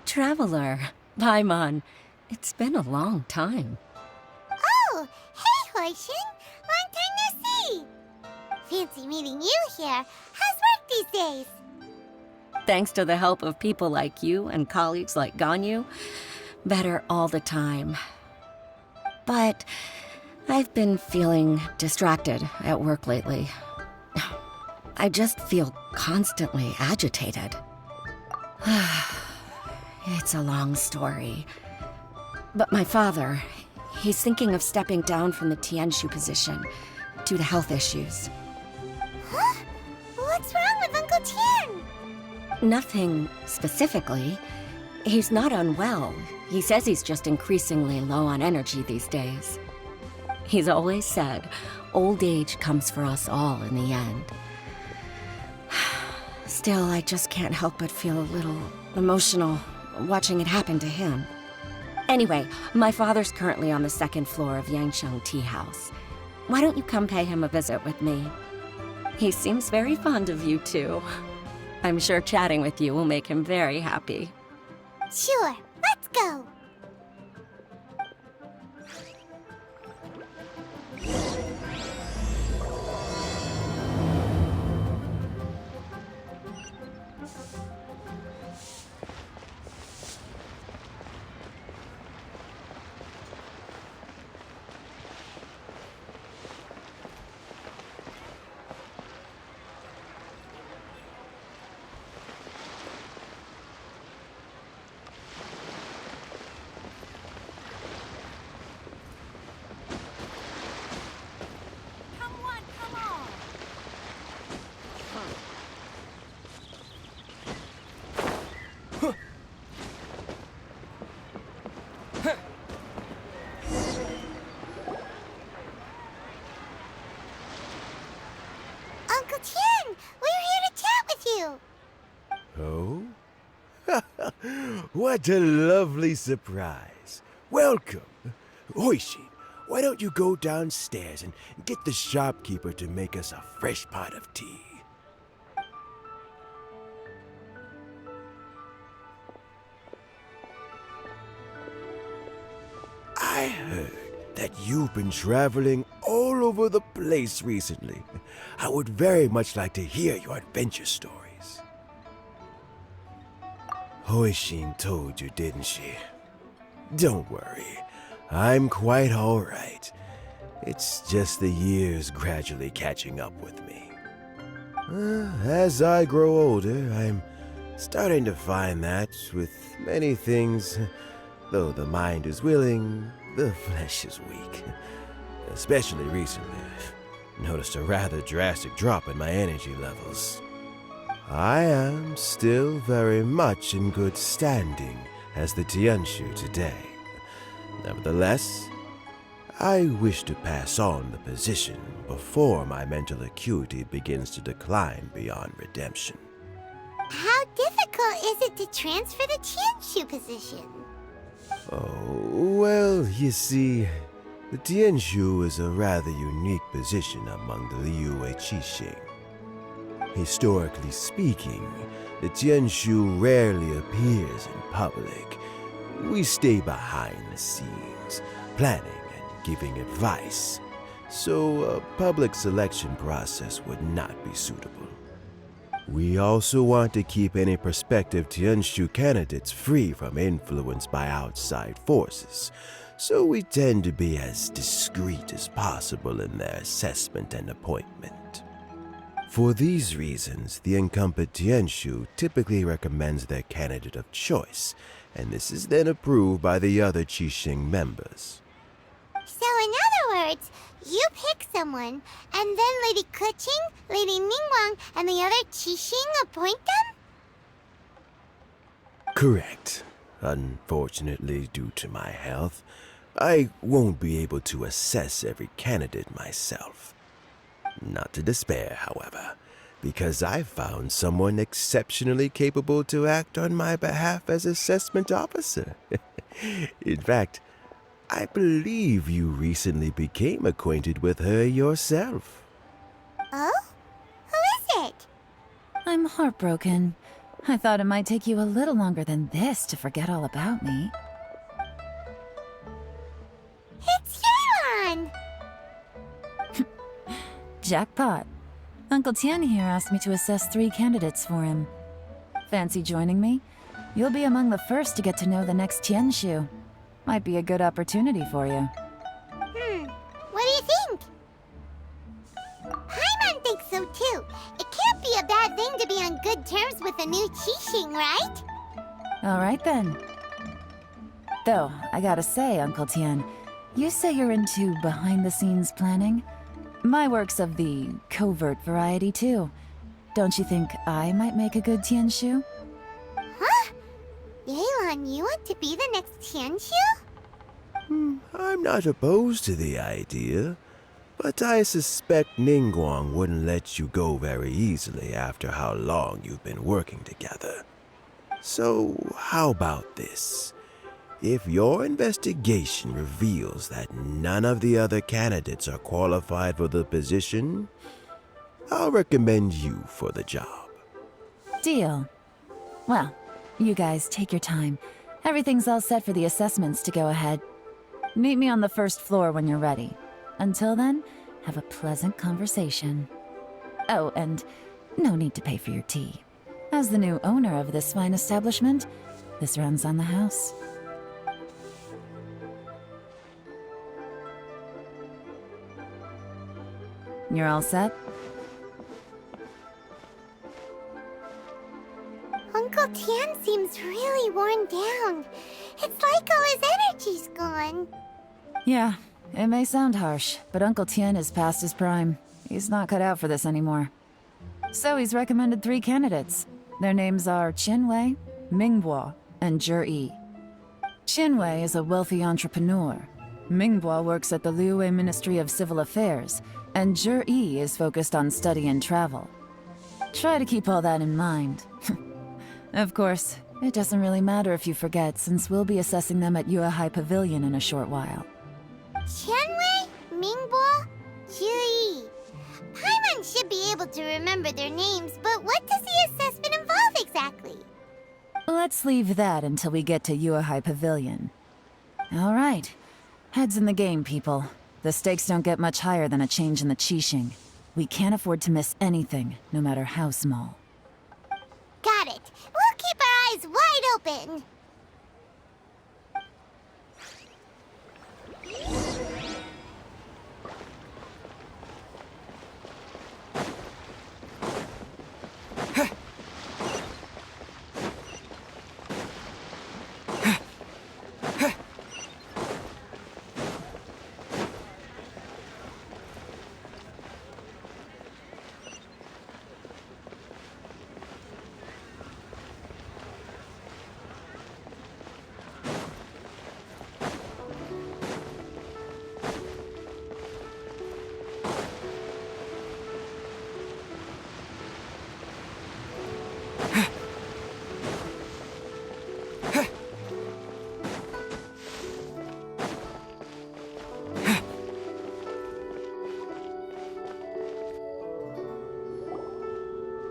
Traveler, Paimon, it's been a long time. Oh, hey, Huixin! Long time no see! Fancy meeting you here. How's work these days? Thanks to the help of people like you and colleagues like Ganyu, better all the time. But I've been feeling distracted at work lately. I just feel constantly agitated. It's a long story. But my father, he's thinking of stepping down from the Tianshu position due to health issues. Huh? What's wrong with Uncle Tian? Nothing specifically. He's not unwell. He says he's just increasingly low on energy these days. He's always said, old age comes for us all in the end. Still, I just can't help but feel a little emotional watching it happen to him. Anyway, my father's currently on the second floor of Yangsheng Tea House. Why don't you come pay him a visit with me? He seems very fond of you, too. I'm sure chatting with you will make him very happy. Sure, let's go! Uncle Tian, we're here to chat with you. Oh? What a lovely surprise. Welcome. Huixin, why don't you go downstairs and get the shopkeeper to make us a fresh pot of tea? I heard that you've been traveling all over the place recently. I would very much like to hear your adventure stories. Huixin told you, didn't she? Don't worry, I'm quite all right. It's just the years gradually catching up with me. As I grow older, I'm starting to find that with many things, though the mind is willing, the flesh is weak. Especially recently, I've noticed a rather drastic drop in my energy levels. I am still very much in good standing as the Tianshu today. Nevertheless, I wish to pass on the position before my mental acuity begins to decline beyond redemption. How difficult is it to transfer the Tianshu position? Oh, well, you see, the Tianshu is a rather unique position among the Liyue Qixing. Historically speaking, the Tianshu rarely appears in public. We stay behind the scenes, planning and giving advice, so a public selection process would not be suitable. We also want to keep any prospective Tianshu candidates free from influence by outside forces, so we tend to be as discreet as possible in their assessment and appointment. For these reasons, the incumbent Tianshu typically recommends their candidate of choice, and this is then approved by the other Qixing members. So in other words, you pick someone, and then Lady Keqing, Lady Ningguang, and the other Qixing appoint them? Correct. Unfortunately, due to my health, I won't be able to assess every candidate myself. Not to despair, however, because I've found someone exceptionally capable to act on my behalf as assessment officer. In fact, I believe you recently became acquainted with her yourself. Oh? Who is it? I'm heartbroken. I thought it might take you a little longer than this to forget all about me. It's Yelan! Jackpot. Uncle Tian here asked me to assess 3 candidates for him. Fancy joining me? You'll be among the first to get to know the next Tianshu. Might be a good opportunity for you. What do you think? Paimon thinks so too. It can't be a bad thing to be on good terms with a new Qixing, right? Alright then. Though, I gotta say, Uncle Tian, you say you're into behind-the-scenes planning? My work's of the covert variety too. Don't you think I might make a good Tianshu? Huh? Yelan, you want to be the next Tianshu? I'm not opposed to the idea, but I suspect Ningguang wouldn't let you go very easily after how long you've been working together. So, how about this? If your investigation reveals that none of the other candidates are qualified for the position, I'll recommend you for the job. Deal. Well, you guys take your time. Everything's all set for the assessments to go ahead. Meet me on the first floor when you're ready. Until then, have a pleasant conversation. Oh, and no need to pay for your tea. As the new owner of this fine establishment, this runs on the house. You're all set? Uncle Tian seems really worn down. It's like all his energy's gone. Yeah, it may sound harsh, but Uncle Tian is past his prime. He's not cut out for this anymore. So he's recommended 3 candidates. Their names are Qinwei, Mingbo, and Zhiyi. Qinwei is a wealthy entrepreneur. Mingbo works at the Liyue Ministry of Civil Affairs, and Zhiyi is focused on study and travel. Try to keep all that in mind. Of course, it doesn't really matter if you forget, since we'll be assessing them at Yuehai Pavilion in a short while. Qianwei, Mingbo, Zhiyi. Paimon should be able to remember their names, but what does the assessment involve exactly? Let's leave that until we get to Yuehai Pavilion. All right. Heads in the game, people. The stakes don't get much higher than a change in the Qixing. We can't afford to miss anything, no matter how small. Got it. We'll keep our eyes wide open.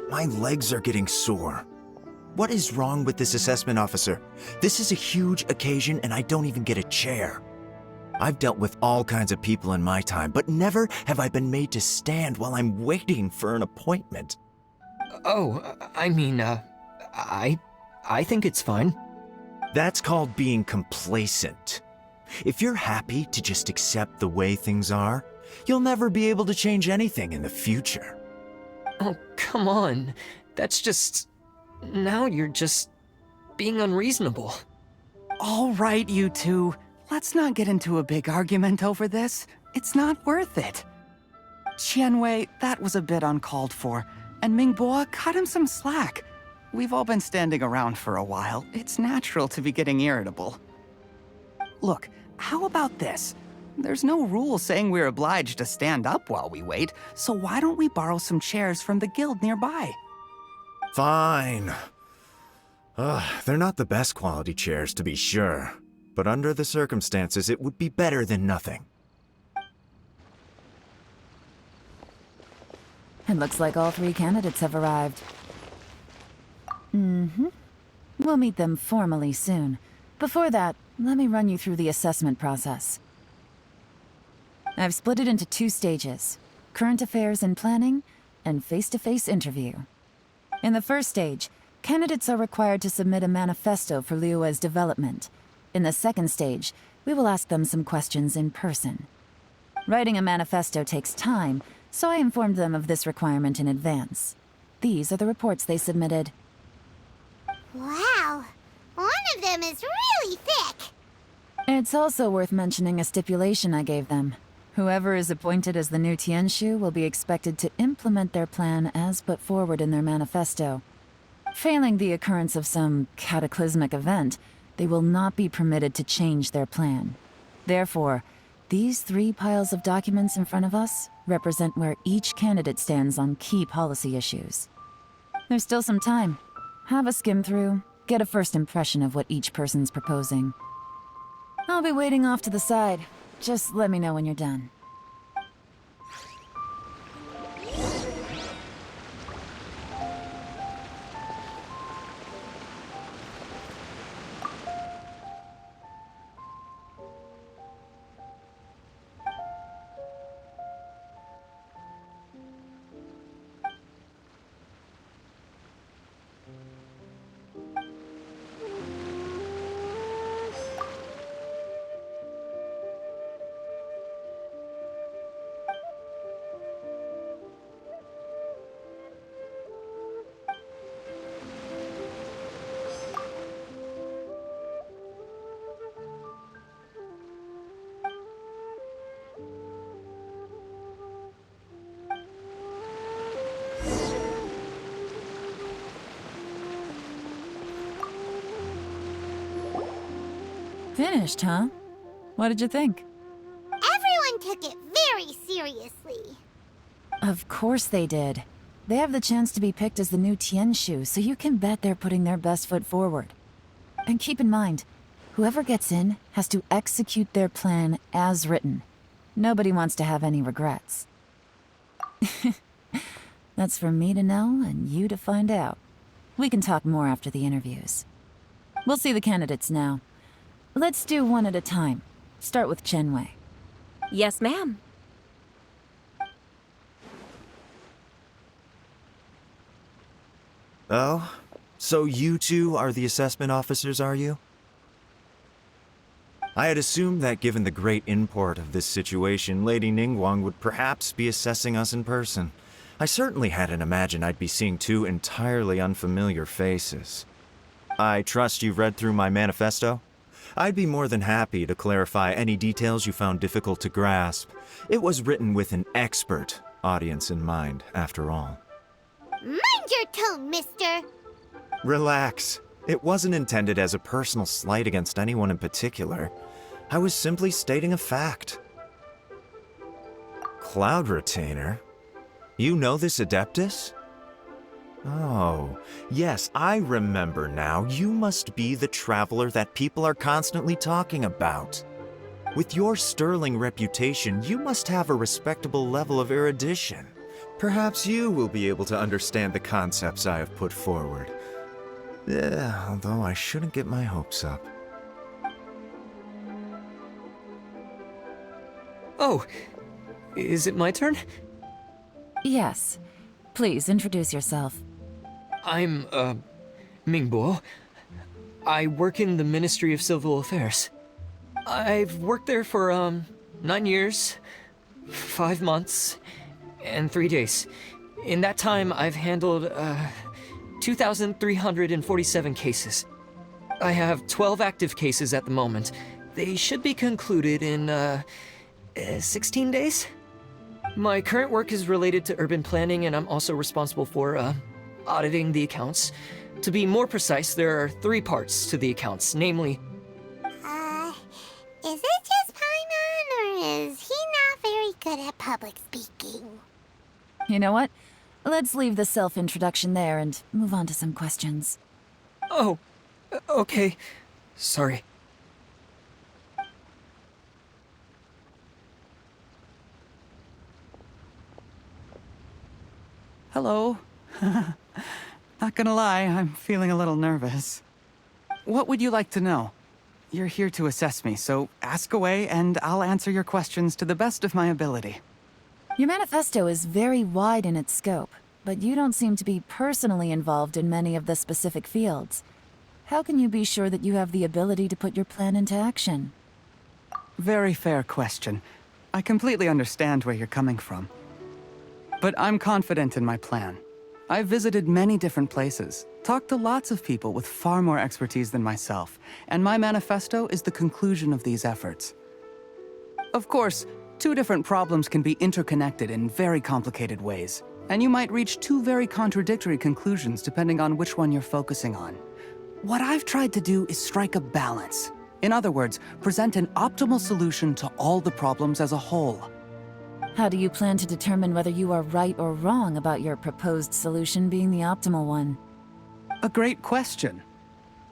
My legs are getting sore. What is wrong with this assessment officer? This is a huge occasion and I don't even get a chair. I've dealt with all kinds of people in my time, but never have I been made to stand while I'm waiting for an appointment. Oh, I think it's fine. That's called being complacent. If you're happy to just accept the way things are, you'll never be able to change anything in the future. Oh, come on. That's just... Now you're just being unreasonable. All right, you two. Let's not get into a big argument over this. It's not worth it. Qianwei, that was a bit uncalled for. And Mingbo, cut him some slack. We've all been standing around for a while. It's natural to be getting irritable. Look, how about this? There's no rule saying we're obliged to stand up while we wait, so why don't we borrow some chairs from the guild nearby? Fine. They're not the best quality chairs, to be sure. but under the circumstances, it would be better than nothing. It looks like all 3 candidates have arrived. We'll meet them formally soon. Before that, let me run you through the assessment process. I've split it into 2 stages: current affairs and planning, and face-to-face interview. In the first stage, candidates are required to submit a manifesto for Liyue's development. In the second stage, we will ask them some questions in person. Writing a manifesto takes time, so I informed them of this requirement in advance. These are the reports they submitted. Wow, one of them is really thick. It's also worth mentioning a stipulation I gave them. Whoever is appointed as the new Tianshu will be expected to implement their plan as put forward in their manifesto. Failing the occurrence of some cataclysmic event, they will not be permitted to change their plan. Therefore, these 3 piles of documents in front of us represent where each candidate stands on key policy issues. There's still some time. Have a skim through, get a first impression of what each person's proposing. I'll be waiting off to the side. Just let me know when you're done. Finished, huh? What did you think? Everyone took it very seriously. Of course they did. They have the chance to be picked as the new Tianshu, so you can bet they're putting their best foot forward. And keep in mind, whoever gets in has to execute their plan as written. Nobody wants to have any regrets. That's for me to know and you to find out. We can talk more after the interviews. We'll see the candidates now. Let's do one at a time. Start with Chenwei. Yes, ma'am. Oh? So you 2 are the assessment officers, are you? I had assumed that given the great import of this situation, Lady Ningguang would perhaps be assessing us in person. I certainly hadn't imagined I'd be seeing 2 entirely unfamiliar faces. I trust you've read through my manifesto? I'd be more than happy to clarify any details you found difficult to grasp. It was written with an expert audience in mind, after all. Mind your tone, mister. Relax. It wasn't intended as a personal slight against anyone in particular. I was simply stating a fact. Cloud Retainer? You know this Adeptus? Oh, yes, I remember now. You must be the traveler that people are constantly talking about. With your sterling reputation, you must have a respectable level of erudition. Perhaps you will be able to understand the concepts I have put forward. Yeah, although I shouldn't get my hopes up. Oh, is it my turn? Yes. Please introduce yourself. I'm, Mingbo. I work in the Ministry of Civil Affairs. I've worked there for, 9 years, 5 months, and 3 days. In that time, I've handled, 2,347 cases. I have 12 active cases at the moment. They should be concluded in, 16 days? My current work is related to urban planning, and I'm also responsible for, auditing the accounts. To be more precise, there are 3 parts to the accounts, namely... Is it just Paimon, or is he not very good at public speaking? You know what? Let's leave the self-introduction there and move on to some questions. Oh, okay. Sorry. Hello. Not gonna lie, I'm feeling a little nervous. What would you like to know? You're here to assess me, so ask away and I'll answer your questions to the best of my ability. Your manifesto is very wide in its scope, but you don't seem to be personally involved in many of the specific fields. How can you be sure that you have the ability to put your plan into action? Very fair question. I completely understand where you're coming from. But I'm confident in my plan. I've visited many different places, talked to lots of people with far more expertise than myself, and my manifesto is the conclusion of these efforts. Of course, two different problems can be interconnected in very complicated ways, and you might reach two very contradictory conclusions depending on which one you're focusing on. What I've tried to do is strike a balance. In other words, present an optimal solution to all the problems as a whole. How do you plan to determine whether you are right or wrong about your proposed solution being the optimal one? A great question.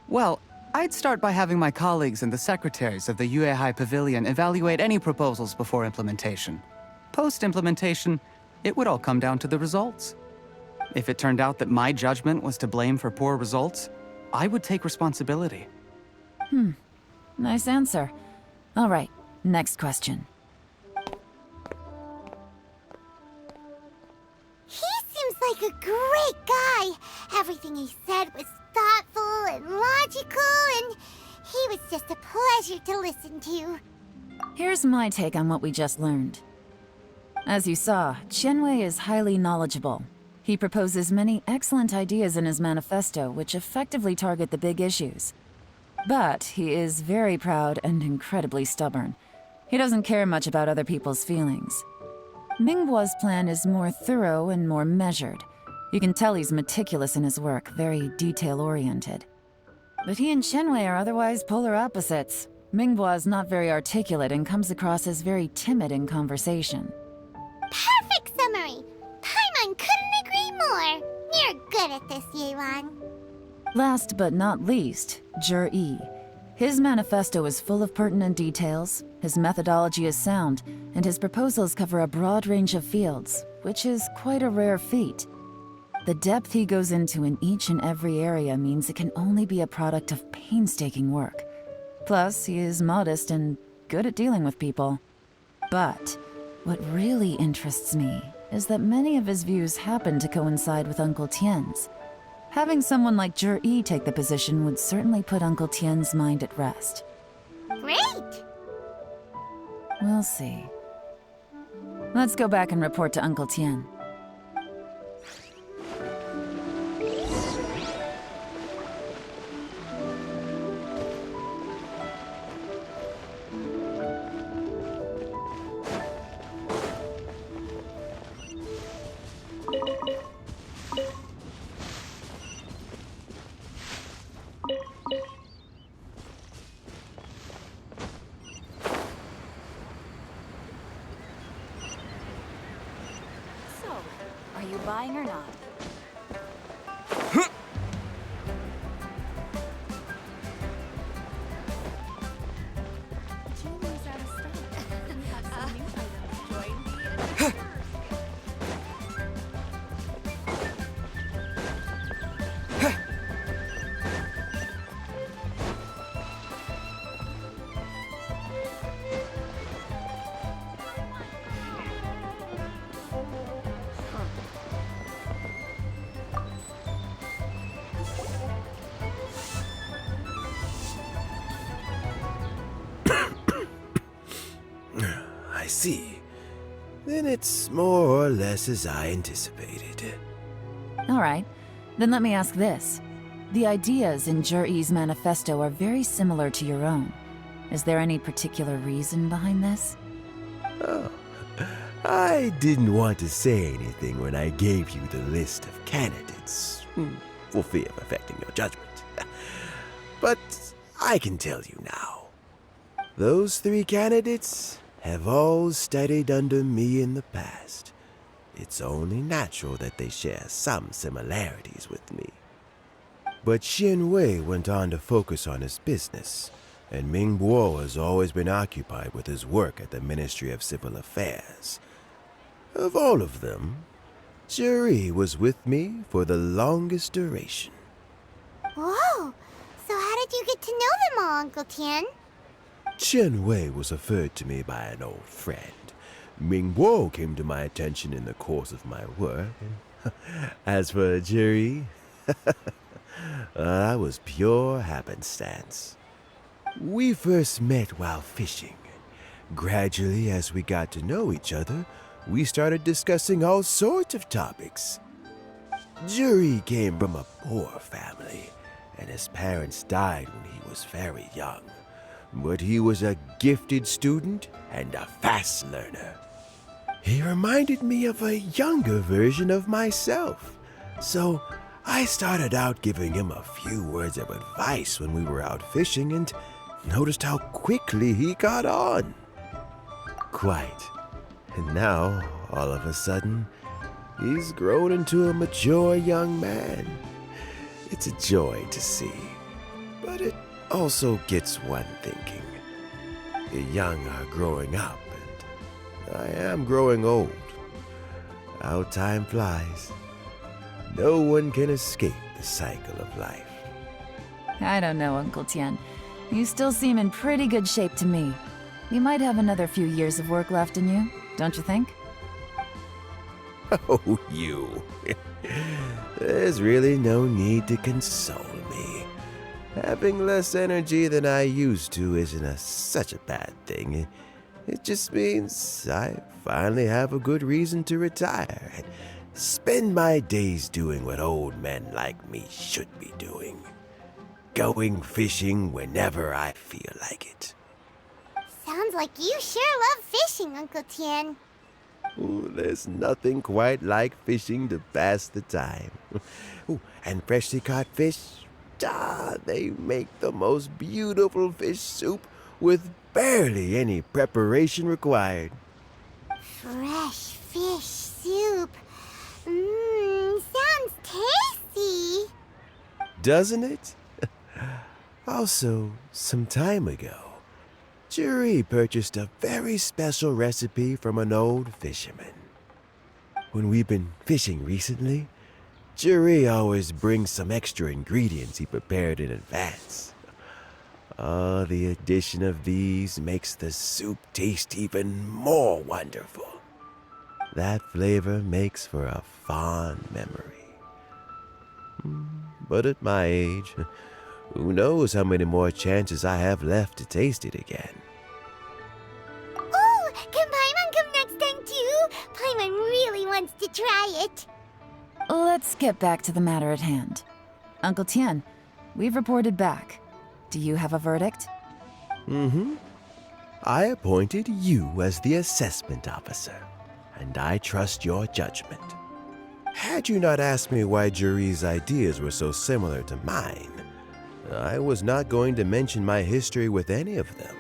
Well, I'd start by having my colleagues and the secretaries of the Liyue Pavilion evaluate any proposals before implementation. Post-implementation, it would all come down to the results. If it turned out that my judgment was to blame for poor results, I would take responsibility. Nice answer. All right, next question. He seems like a great guy. Everything he said was thoughtful and logical, and he was just a pleasure to listen to. Here's my take on what we just learned. As you saw, Qianwei is highly knowledgeable. He proposes many excellent ideas in his manifesto which effectively target the big issues. But he is very proud and incredibly stubborn. He doesn't care much about other people's feelings. Mingbo's plan is more thorough and more measured. You can tell he's meticulous in his work, very detail-oriented. But he and Qianwei are otherwise polar opposites. Mingbo is not very articulate and comes across as very timid in conversation. Perfect summary! Paimon couldn't agree more. You're good at this, Yelan. Last but not least, Zhiyi. His manifesto is full of pertinent details, his methodology is sound, and his proposals cover a broad range of fields, which is quite a rare feat. The depth he goes into in each and every area means it can only be a product of painstaking work. Plus, he is modest and good at dealing with people. But what really interests me is that many of his views happen to coincide with Uncle Tian's. Having someone like Zhiyi take the position would certainly put Uncle Tian's mind at rest. Great! We'll see. Let's go back and report to Uncle Tian. Are you buying or not? I see. Then it's more or less as I anticipated. All right, then let me ask this. The ideas in Zhiyi's manifesto are very similar to your own. Is there any particular reason behind this? Oh, I didn't want to say anything when I gave you the list of candidates, for fear of affecting your judgment. But I can tell you now. Those 3 candidates have all studied under me in the past. It's only natural that they share some similarities with me. But Qianwei went on to focus on his business, and Mingbo has always been occupied with his work at the Ministry of Civil Affairs. Of all of them, Zhiyi was with me for the longest duration. Whoa! So how did you get to know them all, Uncle Tian? Qianwei was referred to me by an old friend. Mingbo came to my attention in the course of my work. As for Zhiyi, that was pure happenstance. We first met while fishing. Gradually, as we got to know each other, we started discussing all sorts of topics. Zhiyi came from a poor family, and his parents died when he was very young. But he was a gifted student and a fast learner. He reminded me of a younger version of myself, so I started out giving him a few words of advice when we were out fishing and noticed how quickly he got on. Quite. And now, all of a sudden, he's grown into a mature young man. It's a joy to see, but it also gets one thinking. The young are growing up, and I am growing old. How time flies. No one can escape the cycle of life. I don't know, Uncle Tian. You still seem in pretty good shape to me. You might have another few years of work left in you, don't you think? Oh, you. There's really no need to console me. Having less energy than I used to isn't such a bad thing. It just means I finally have a good reason to retire and spend my days doing what old men like me should be doing. Going fishing whenever I feel like it. Sounds like you sure love fishing, Uncle Tian. Ooh, there's nothing quite like fishing to pass the time. Ooh, and freshly caught fish, they make the most beautiful fish soup with barely any preparation required. Fresh fish soup. Sounds tasty. Doesn't it? Also, some time ago, Zhiyi purchased a very special recipe from an old fisherman. When we've been fishing recently, Zhiyi always brings some extra ingredients he prepared in advance. The addition of these makes the soup taste even more wonderful. That flavor makes for a fond memory. But at my age, who knows how many more chances I have left to taste it again. Oh, can Paimon come next time too? Paimon really wants to try it. Let's get back to the matter at hand. Uncle Tian, we've reported back. Do you have a verdict? I appointed you as the assessment officer, and I trust your judgment. Had you not asked me why Zhiyi's ideas were so similar to mine, I was not going to mention my history with any of them.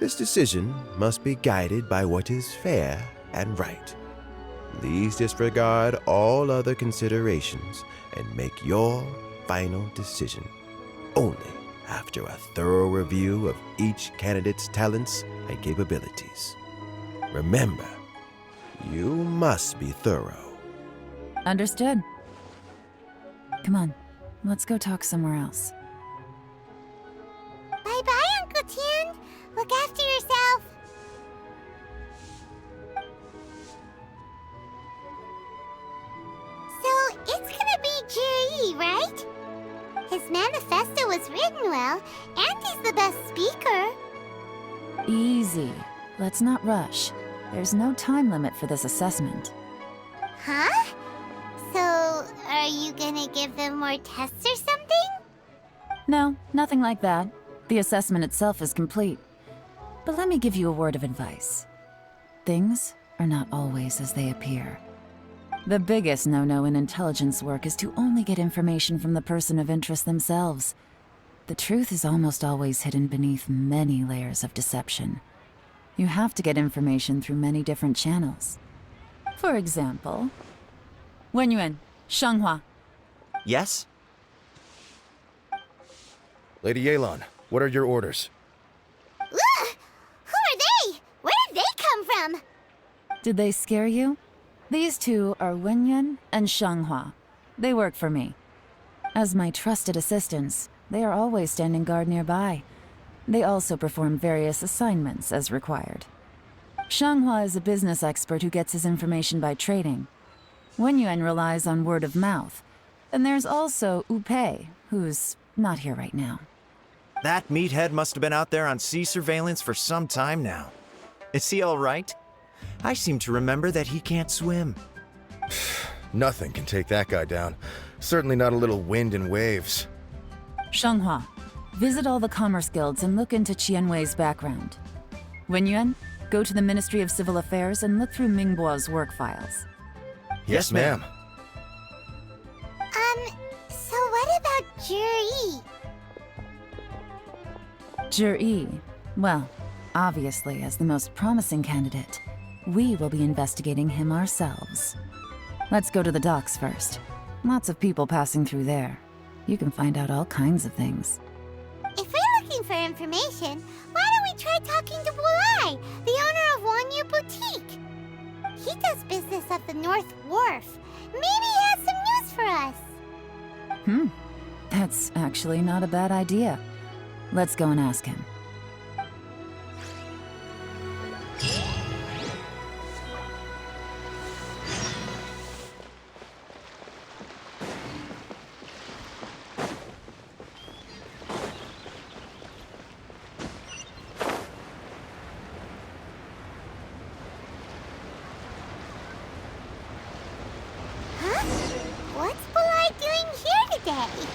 This decision must be guided by what is fair and right. Please disregard all other considerations and make your final decision only after a thorough review of each candidate's talents and capabilities. Remember, you must be thorough. Understood. Come on, let's go talk somewhere else. Bye-bye, Uncle Tian. Look after yourself. So, it's gonna be Zhiyi, right? His manifesto was written well, and he's the best speaker. Easy. Let's not rush. There's no time limit for this assessment. Huh? So, are you gonna give them more tests or something? No, nothing like that. The assessment itself is complete. But let me give you a word of advice. Things are not always as they appear. The biggest no-no in intelligence work is to only get information from the person of interest themselves. The truth is almost always hidden beneath many layers of deception. You have to get information through many different channels. For example, Wenyuan, Shanghua. Yes? Lady Yelan, what are your orders? Ugh! Who are they? Where did they come from? Did they scare you? These two are Wenyuan and Shanghua. They work for me. As my trusted assistants, they are always standing guard nearby. They also perform various assignments as required. Shanghua is a business expert who gets his information by trading. Wenyuan relies on word of mouth. And there's also OL.K, who's not here right now. That meathead must have been out there on sea surveillance for some time now. Is he all right? I seem to remember that he can't swim. Nothing can take that guy down. Certainly not a little wind and waves. Shanghua, visit all the commerce guilds and look into Qianwei's background. Wenyuan, go to the Ministry of Civil Affairs and look through Mingbo's work files. Yes, ma'am. So what about Zhiyi? Zhiyi, well, obviously as the most promising candidate, we will be investigating him ourselves. Let's go to the docks first. Lots of people passing through there. You can find out all kinds of things. If we're looking for information, why don't we try talking to Bulai, the owner of Wanyu Boutique? He does business at the North Wharf. Maybe he has some news for us. That's actually not a bad idea. Let's go and ask him. Huh? What's Bulai doing here today?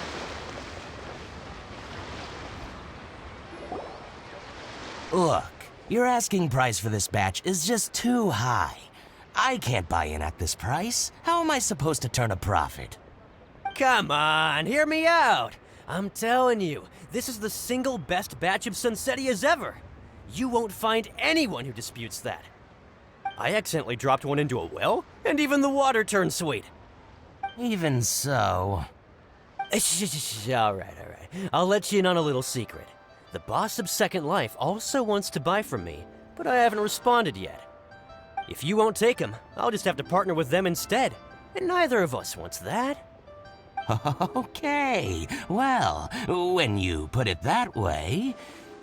Look, your asking price for this batch is just too high. I can't buy in at this price. How am I supposed to turn a profit? Come on, hear me out. I'm telling you, this is the single best batch of Sunsettias ever. You won't find anyone who disputes that. I accidentally dropped one into a well, and even the water turned sweet. Even so... All right. I'll let you in on a little secret. The boss of Second Life also wants to buy from me, but I haven't responded yet. If you won't take him, I'll just have to partner with them instead, and neither of us wants that. Okay, well, when you put it that way,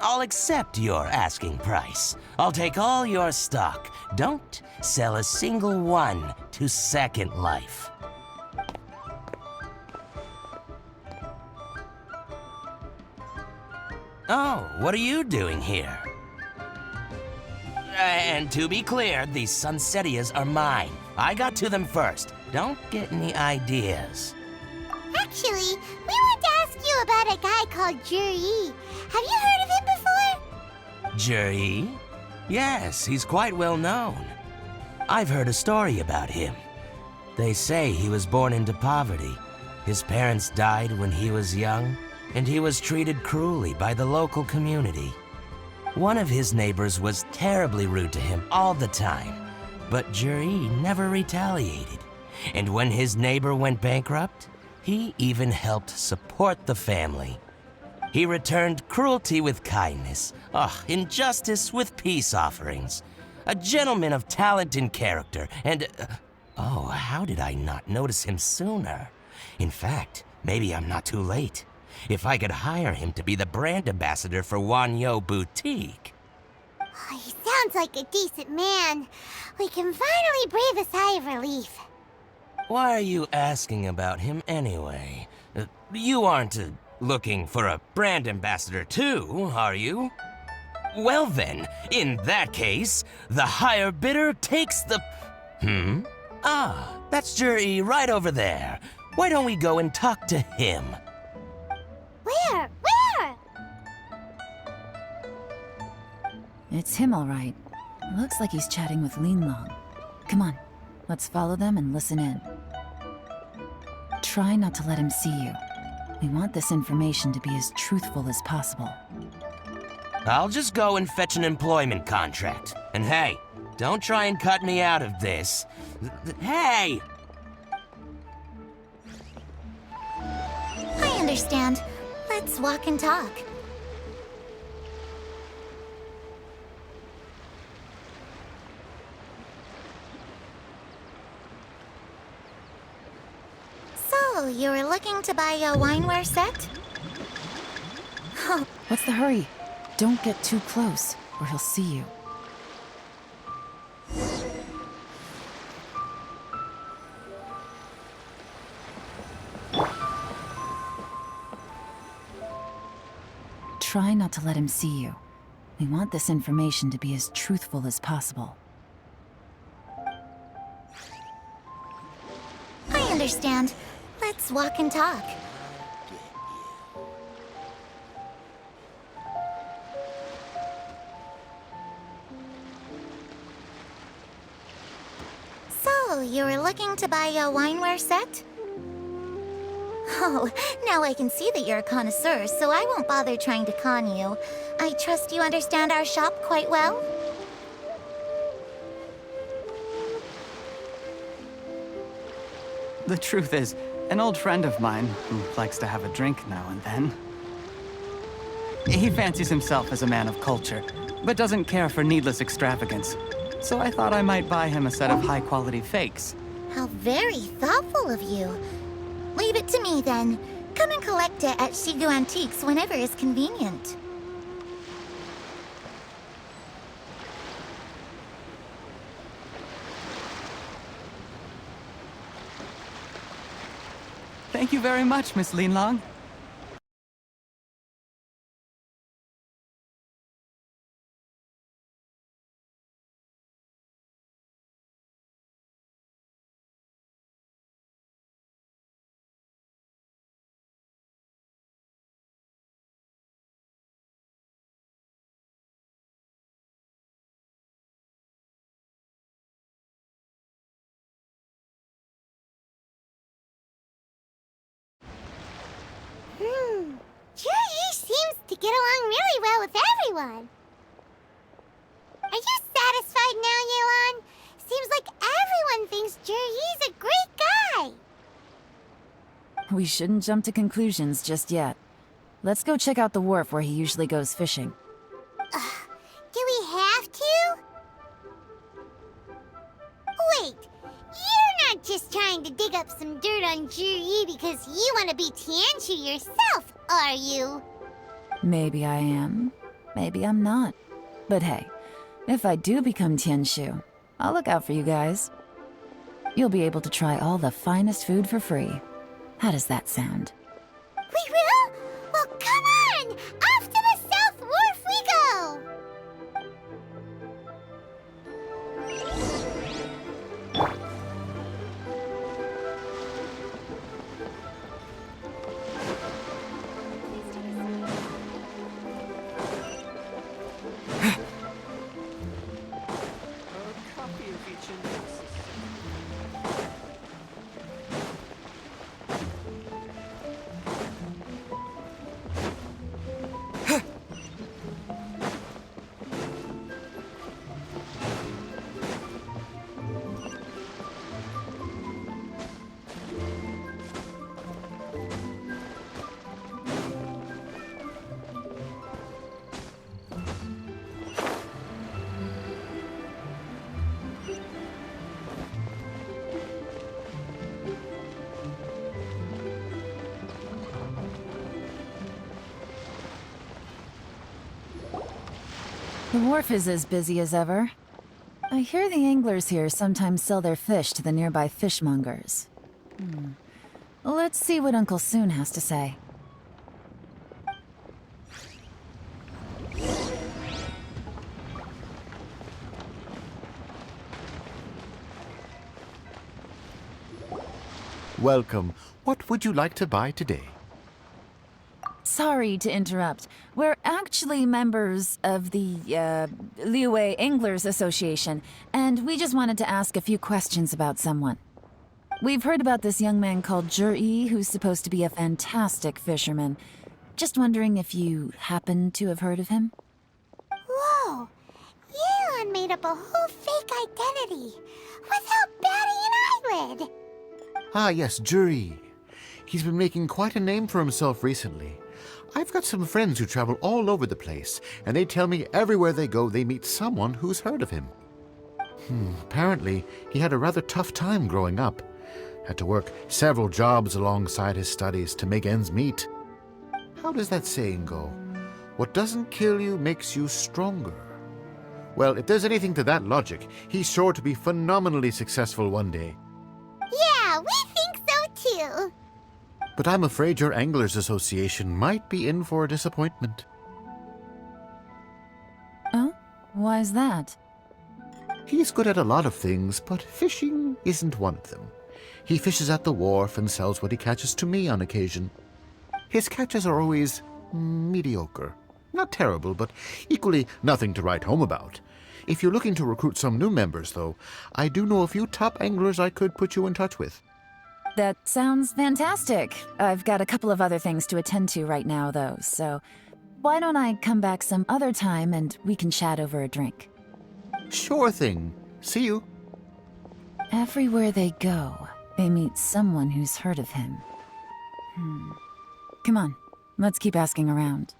I'll accept your asking price. I'll take all your stock. Don't sell a single one to Second Life. Oh, what are you doing here? And to be clear, these Sunsettias are mine. I got to them first. Don't get any ideas. Actually, we want to ask you about a guy called Zhiyi. Have you heard of him before? Zhiyi? Yes, he's quite well known. I've heard a story about him. They say he was born into poverty. His parents died when he was young, and he was treated cruelly by the local community. One of his neighbors was terribly rude to him all the time, but Zhiyi never retaliated. And when his neighbor went bankrupt, he even helped support the family. He returned cruelty with kindness, injustice with peace offerings. A gentleman of talent and character, and... how did I not notice him sooner? In fact, maybe I'm not too late. If I could hire him to be the brand ambassador for Wanyu Boutique. Oh, he sounds like a decent man. We can finally breathe a sigh of relief. Why are you asking about him anyway? You aren't looking for a brand ambassador too, are you? Well then, in that case, the higher bidder takes the... That's Zhiyi right over there. Why don't we go and talk to him? Where? It's him, all right. Looks like he's chatting with Linlong. Come on, let's follow them and listen in. Try not to let him see you. We want this information to be as truthful as possible. I'll just go and fetch an employment contract. And hey, don't try and cut me out of this. Hey! I understand. Let's walk and talk. So, you were looking to buy a wineware set? What's the hurry? Don't get too close, or he'll see you. Try not to let him see you. We want this information to be as truthful as possible. I understand. Let's walk and talk. So, you were looking to buy a wineware set? Oh, now I can see that you're a connoisseur, so I won't bother trying to con you. I trust you understand our shop quite well? The truth is, an old friend of mine, who likes to have a drink now and then, he fancies himself as a man of culture, but doesn't care for needless extravagance. So I thought I might buy him a set of high-quality fakes. How very thoughtful of you. Leave it to me, then. Come and collect it at Shigu Antiques whenever is convenient. Thank you very much, Miss Linlong. Zhiyi seems to get along really well with everyone. Are you satisfied now, Yelan? Seems like everyone thinks Zhiyi's a great guy. We shouldn't jump to conclusions just yet. Let's go check out the wharf where he usually goes fishing. Do we have to? Wait, you're not just trying to dig up some dirt on Zhiyi because you want to be Tianshu yourself, are you? Maybe I am. Maybe I'm not. But hey, if I do become Tianshu, I'll look out for you guys. You'll be able to try all the finest food for free. How does that sound? We will? Well, come on! Off to the South Wharf we go! The wharf is as busy as ever. I hear the anglers here sometimes sell their fish to the nearby fishmongers. Let's see what Uncle Soon has to say. Welcome. What would you like to buy today? Sorry to interrupt. We're actually members of the, Liyue Anglers Association, and we just wanted to ask a few questions about someone. We've heard about this young man called Zhiyi, who's supposed to be a fantastic fisherman. Just wondering if you happen to have heard of him? Whoa! Yelan made up a whole fake identity without batting an eyelid! Ah, yes, Zhiyi. He's been making quite a name for himself recently. I've got some friends who travel all over the place, and they tell me everywhere they go they meet someone who's heard of him. Apparently, he had a rather tough time growing up. Had to work several jobs alongside his studies to make ends meet. How does that saying go? What doesn't kill you makes you stronger. Well, if there's anything to that logic, he's sure to be phenomenally successful one day. Yeah, we think so too. But I'm afraid your Anglers Association might be in for a disappointment. Oh? Why's that? He's good at a lot of things, but fishing isn't one of them. He fishes at the wharf and sells what he catches to me on occasion. His catches are always mediocre. Not terrible, but equally nothing to write home about. If you're looking to recruit some new members, though, I do know a few top anglers I could put you in touch with. That sounds fantastic. I've got a couple of other things to attend to right now, though, so why don't I come back some other time and we can chat over a drink? Sure thing. See you. Everywhere they go, they meet someone who's heard of him. Come on, let's keep asking around.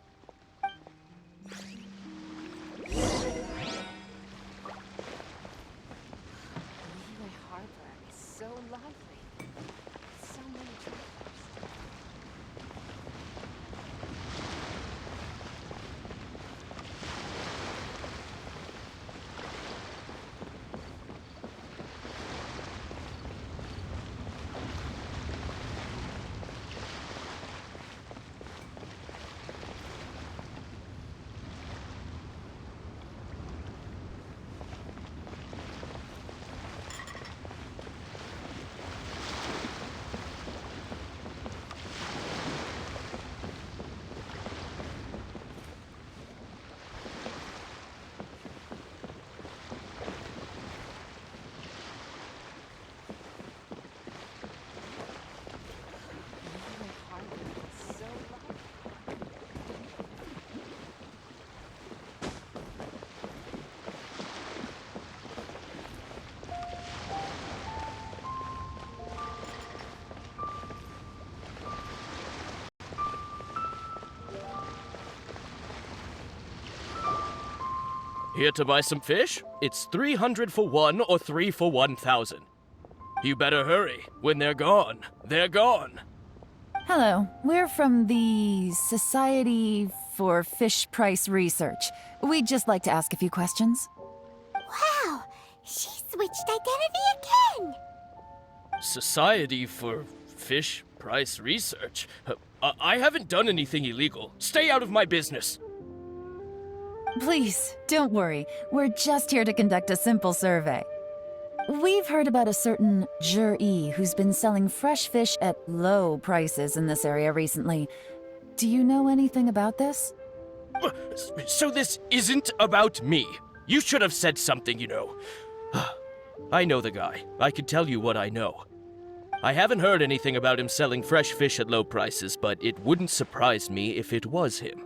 Here to buy some fish? It's 300 for one or 3 for 1,000. You better hurry. When they're gone, they're gone. Hello, we're from the Society for Fish Price Research. We'd just like to ask a few questions. Wow, she switched identity again. Society for Fish Price Research? I haven't done anything illegal. Stay out of my business. Please, don't worry. We're just here to conduct a simple survey. We've heard about a certain Zhiyi who's been selling fresh fish at low prices in this area recently. Do you know anything about this? So this isn't about me. You should have said something, you know. I know the guy. I could tell you what I know. I haven't heard anything about him selling fresh fish at low prices, but it wouldn't surprise me if it was him.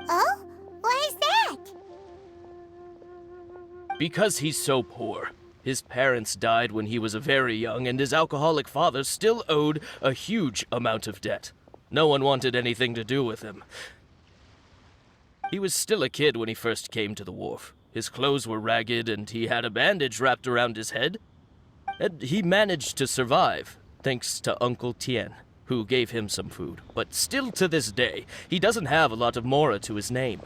Oh? Why is that? Because he's so poor. His parents died when he was very young, and his alcoholic father still owed a huge amount of debt. No one wanted anything to do with him. He was still a kid when he first came to the wharf. His clothes were ragged, and he had a bandage wrapped around his head. And he managed to survive, thanks to Uncle Tian, who gave him some food. But still to this day, he doesn't have a lot of mora to his name.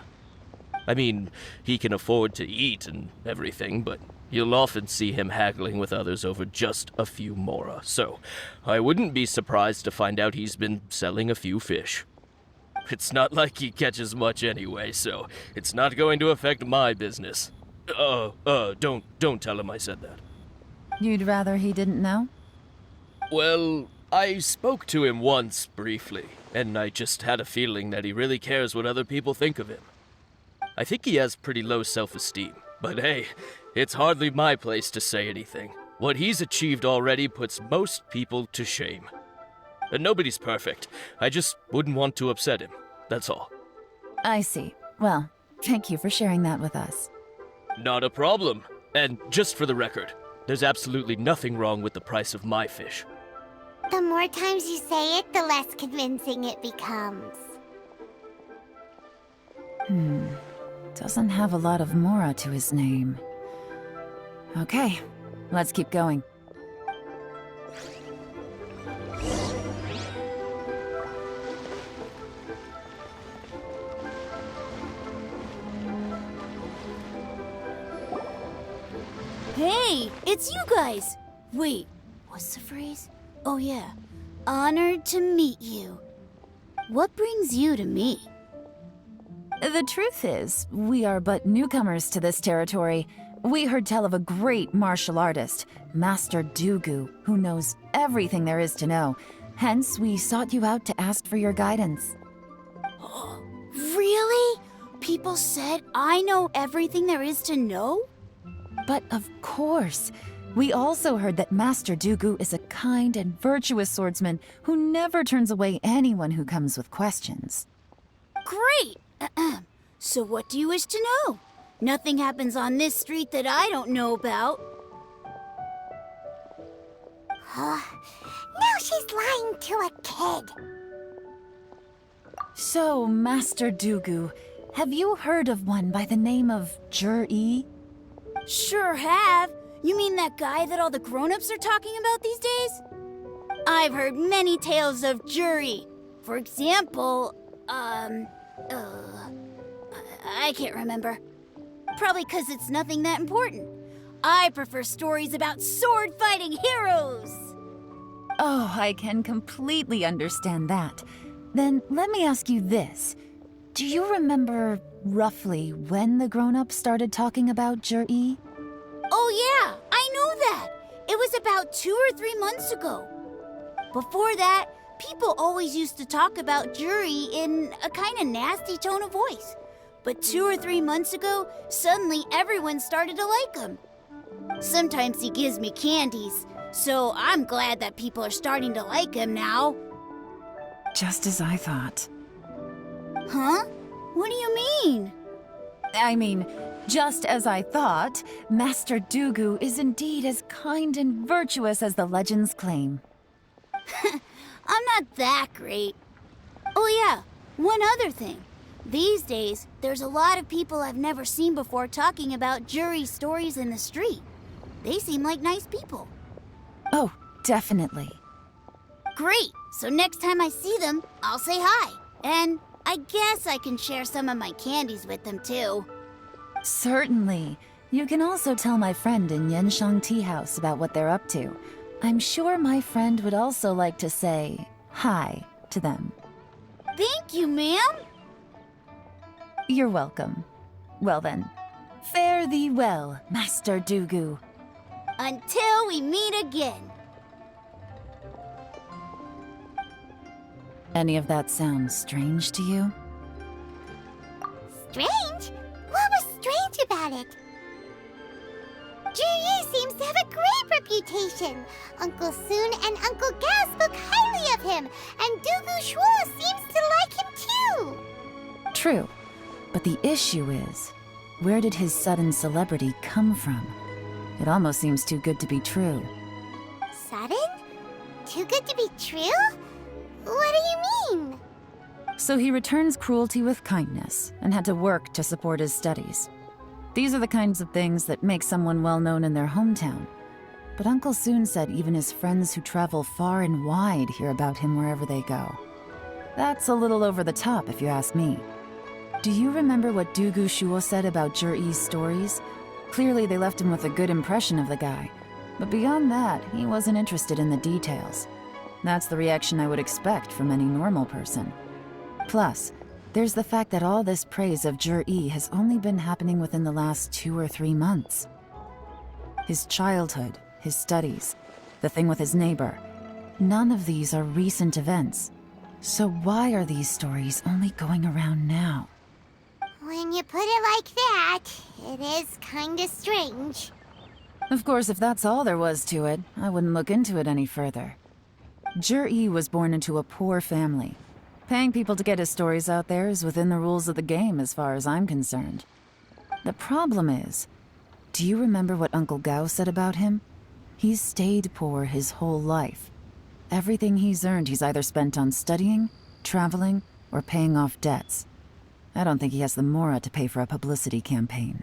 I mean, he can afford to eat and everything, but you'll often see him haggling with others over just a few mora. So, I wouldn't be surprised to find out he's been selling a few fish. It's not like he catches much anyway, so it's not going to affect my business. Don't tell him I said that. You'd rather he didn't know? Well, I spoke to him once, briefly, and I just had a feeling that he really cares what other people think of him. I think he has pretty low self-esteem, but hey, it's hardly my place to say anything. What he's achieved already puts most people to shame. And nobody's perfect. I just wouldn't want to upset him, that's all. I see. Well, thank you for sharing that with us. Not a problem. And just for the record, there's absolutely nothing wrong with the price of my fish. The more times you say it, the less convincing it becomes. Doesn't have a lot of mora to his name. Okay, let's keep going. Hey, it's you guys! Wait, what's the phrase? Oh yeah, honored to meet you. What brings you to me? The truth is, we are but newcomers to this territory. We heard tell of a great martial artist, Master Dugu, who knows everything there is to know. Hence, we sought you out to ask for your guidance. Really? People said I know everything there is to know? But of course, we also heard that Master Dugu is a kind and virtuous swordsman who never turns away anyone who comes with questions. Great! So what do you wish to know? Nothing happens on this street that I don't know about. Now she's lying to a kid. So, Master Dugu, have you heard of one by the name of Zhiyi? Sure have. You mean that guy that all the grown-ups are talking about these days? I've heard many tales of Zhiyi. For example, I can't remember. Probably because it's nothing that important. I prefer stories about sword-fighting heroes. Oh, I can completely understand that. Then let me ask you this. Do you remember roughly when the grown-ups started talking about Zhiyi? Oh yeah, I know that. It was about 2 or 3 months ago. Before that, people always used to talk about Zhiyi in a kind of nasty tone of voice. But 2 or 3 months ago, suddenly everyone started to like him. Sometimes he gives me candies, so I'm glad that people are starting to like him now. Just as I thought. Huh? What do you mean? I mean, just as I thought, Master Dugu is indeed as kind and virtuous as the legends claim. I'm not that great. Oh yeah, one other thing. These days, there's a lot of people I've never seen before talking about Zhiyi stories in the street. They seem like nice people. Oh, definitely. Great! So next time I see them, I'll say hi. And I guess I can share some of my candies with them too. Certainly. You can also tell my friend in Yenshang Tea House about what they're up to. I'm sure my friend would also like to say hi to them. Thank you, ma'am! You're welcome. Well then, fare thee well, Master Dugu. Until we meet again. Any of that sound strange to you? Strange? What was strange about it? Zhiyi seems to have a great reputation. Uncle Soon and Uncle Gao spoke highly of him, and Dugu Shuo seems to like him too. True. But the issue is, where did his sudden celebrity come from? It almost seems too good to be true. Sudden? Too good to be true? What do you mean? So he returns cruelty with kindness and had to work to support his studies. These are the kinds of things that make someone well known in their hometown. But Uncle Soon said even his friends who travel far and wide hear about him wherever they go. That's a little over the top, if you ask me. Do you remember what Dugu Shuo said about Zhiyi's stories? Clearly they left him with a good impression of the guy. But beyond that, he wasn't interested in the details. That's the reaction I would expect from any normal person. Plus, there's the fact that all this praise of Zhiyi has only been happening within the last 2 or 3 months. His childhood, his studies, the thing with his neighbor, none of these are recent events. So why are these stories only going around now? When you put it like that, it is kinda strange. Of course, if that's all there was to it, I wouldn't look into it any further. Zhiyi was born into a poor family. Paying people to get his stories out there is within the rules of the game as far as I'm concerned. The problem is, do you remember what Uncle Gao said about him? He's stayed poor his whole life. Everything he's earned he's either spent on studying, traveling, or paying off debts. I don't think he has the mora to pay for a publicity campaign.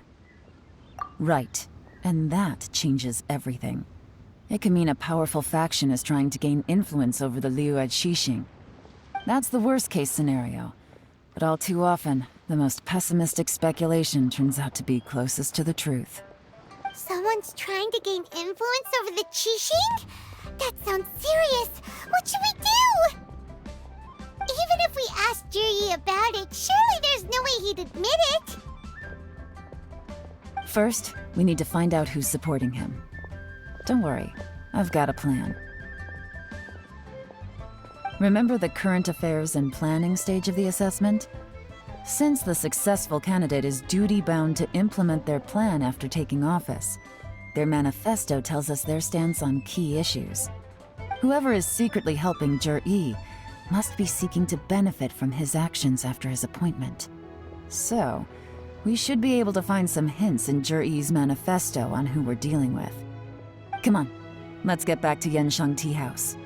Right, and that changes everything. It can mean a powerful faction is trying to gain influence over the Liyue Qixing. That's the worst-case scenario. But all too often, the most pessimistic speculation turns out to be closest to the truth. Someone's trying to gain influence over the Qixing? That sounds serious. What should we do? Even if we asked Zhiyi about it, surely there's no way he'd admit it. First, we need to find out who's supporting him. Don't worry, I've got a plan. Remember the current affairs and planning stage of the assessment? Since the successful candidate is duty-bound to implement their plan after taking office, their manifesto tells us their stance on key issues. Whoever is secretly helping Zhiyi must be seeking to benefit from his actions after his appointment. So, we should be able to find some hints in Zhiyi's manifesto on who we're dealing with. Come on, let's get back to Yansheng Tea House.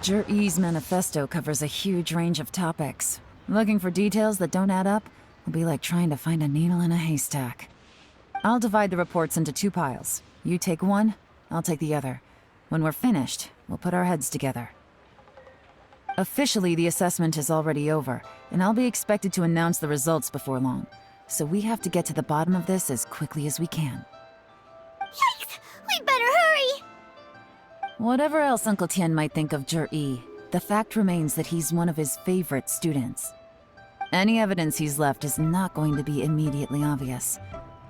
Zhiyi's manifesto covers a huge range of topics. Looking for details that don't add up will be like trying to find a needle in a haystack. I'll divide the reports into 2 piles. You take one, I'll take the other. When we're finished, we'll put our heads together. Officially, the assessment is already over, and I'll be expected to announce the results before long. So we have to get to the bottom of this as quickly as we can. Yikes! We better hurry! Whatever else Uncle Tian might think of Zhiyi, the fact remains that he's one of his favorite students. Any evidence he's left is not going to be immediately obvious.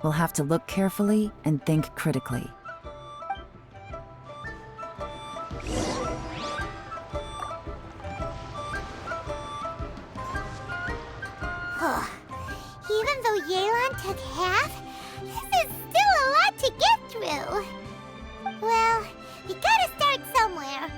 We'll have to look carefully and think critically. Even though Yelan took half, this is still a lot to get through. Well, we gotta start somewhere.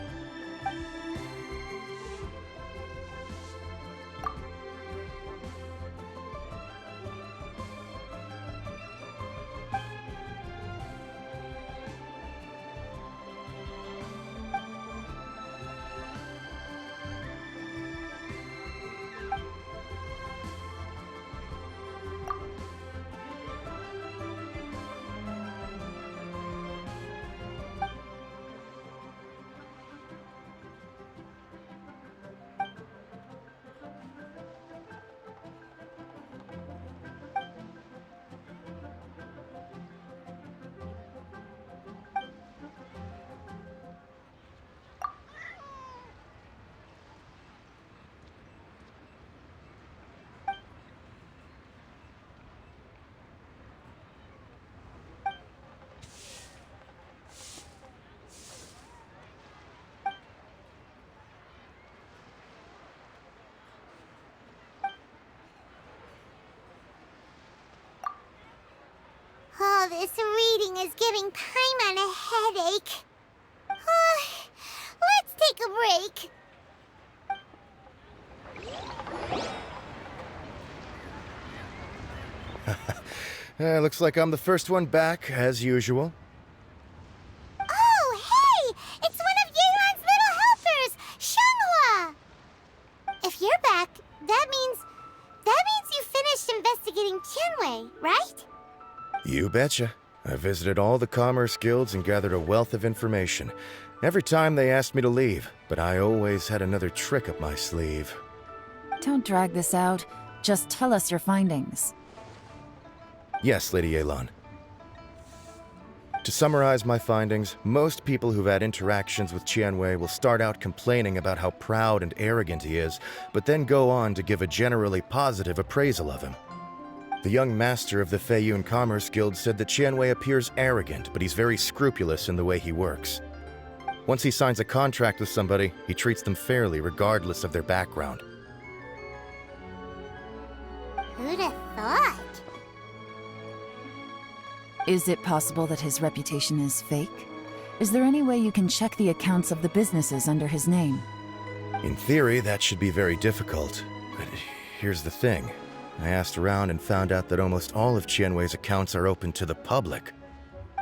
All this reading is giving Paimon a headache. Let's take a break. Looks like I'm the first one back, as usual. Oh, hey! It's one of Yelan's little helpers, Shenghua! If you're back, that means you finished investigating Tianwei, right? You betcha. I visited all the commerce guilds and gathered a wealth of information. Every time they asked me to leave, but I always had another trick up my sleeve. Don't drag this out. Just tell us your findings. Yes, Lady Yelan. To summarize my findings, most people who've had interactions with Tianwei will start out complaining about how proud and arrogant he is, but then go on to give a generally positive appraisal of him. The young master of the Feiyun Commerce Guild said that Tianwei appears arrogant, but he's very scrupulous in the way he works. Once he signs a contract with somebody, he treats them fairly regardless of their background. Who'd have thought? Is it possible that his reputation is fake? Is there any way you can check the accounts of the businesses under his name? In theory, that should be very difficult. But here's the thing. I asked around and found out that almost all of Qianwei's accounts are open to the public.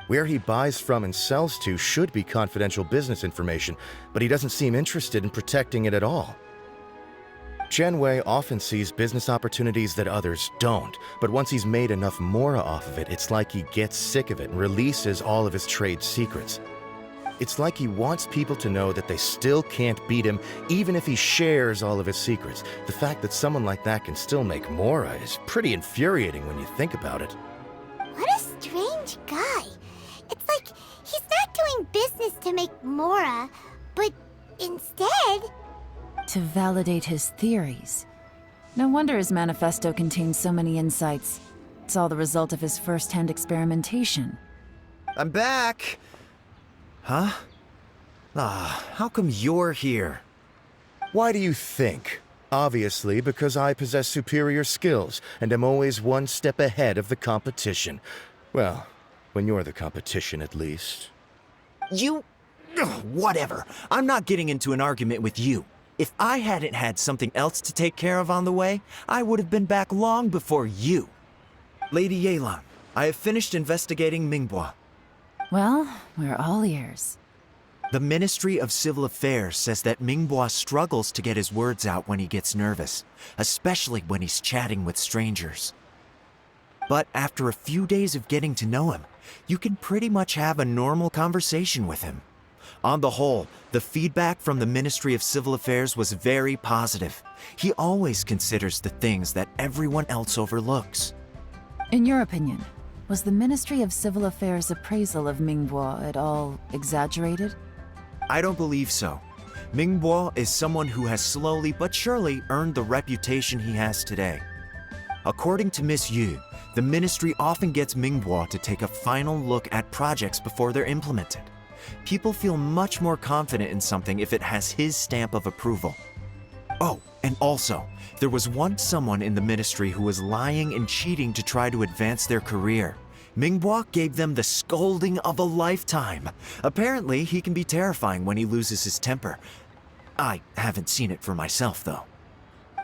Where he buys from and sells to should be confidential business information, but he doesn't seem interested in protecting it at all. Qianwei often sees business opportunities that others don't, but once he's made enough mora off of it, it's like he gets sick of it and releases all of his trade secrets. It's like he wants people to know that they still can't beat him, even if he shares all of his secrets. The fact that someone like that can still make mora is pretty infuriating when you think about it. What a strange guy. It's like he's not doing business to make mora, but instead... To validate his theories. No wonder his manifesto contains so many insights. It's all the result of his first-hand experimentation. I'm back! Huh? How come you're here? Why do you think? Obviously, because I possess superior skills and am always one step ahead of the competition. Well, when you're the competition, at least. You... Whatever. I'm not getting into an argument with you. If I hadn't had something else to take care of on the way, I would have been back long before you. Lady Yelan, I have finished investigating Mingbo. Well, we're all ears. The Ministry of Civil Affairs says that Mingbo struggles to get his words out when he gets nervous, especially when he's chatting with strangers. But after a few days of getting to know him, you can pretty much have a normal conversation with him. On the whole, the feedback from the Ministry of Civil Affairs was very positive. He always considers the things that everyone else overlooks. In your opinion, was the Ministry of Civil Affairs' appraisal of Mingbo at all exaggerated? I don't believe so. Mingbo is someone who has slowly but surely earned the reputation he has today. According to Miss Yu, the Ministry often gets Mingbo to take a final look at projects before they're implemented. People feel much more confident in something if it has his stamp of approval. Oh, and also, there was once someone in the ministry who was lying and cheating to try to advance their career. Mingbo gave them the scolding of a lifetime. Apparently, he can be terrifying when he loses his temper. I haven't seen it for myself, though.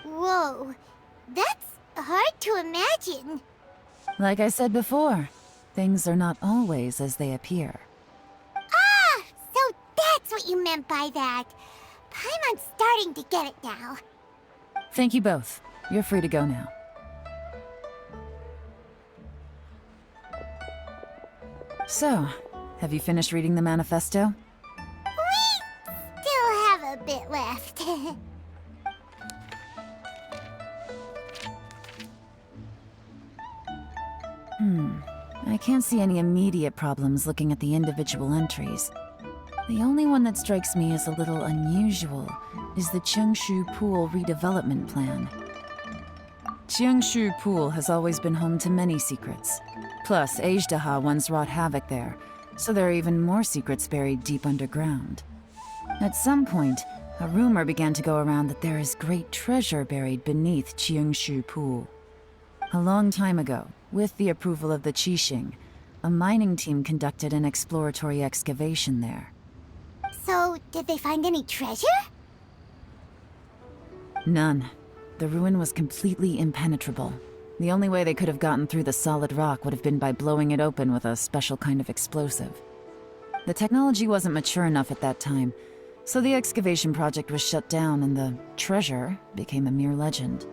Whoa, that's hard to imagine. Like I said before, things are not always as they appear. So that's what you meant by that. Paimon's starting to get it now. Thank you both. You're free to go now. So, have you finished reading the manifesto? We still have a bit left. I can't see any immediate problems looking at the individual entries. The only one that strikes me as a little unusual is the Qinxiu Pool redevelopment plan. Qinxiu Pool has always been home to many secrets. Plus, Azhdaha once wrought havoc there, so there are even more secrets buried deep underground. At some point, a rumor began to go around that there is great treasure buried beneath Qinxiu Pool. A long time ago, with the approval of the Qixing, a mining team conducted an exploratory excavation there. So, did they find any treasure? None. The ruin was completely impenetrable. The only way they could have gotten through the solid rock would have been by blowing it open with a special kind of explosive. The technology wasn't mature enough at that time, so the excavation project was shut down and the treasure became a mere legend.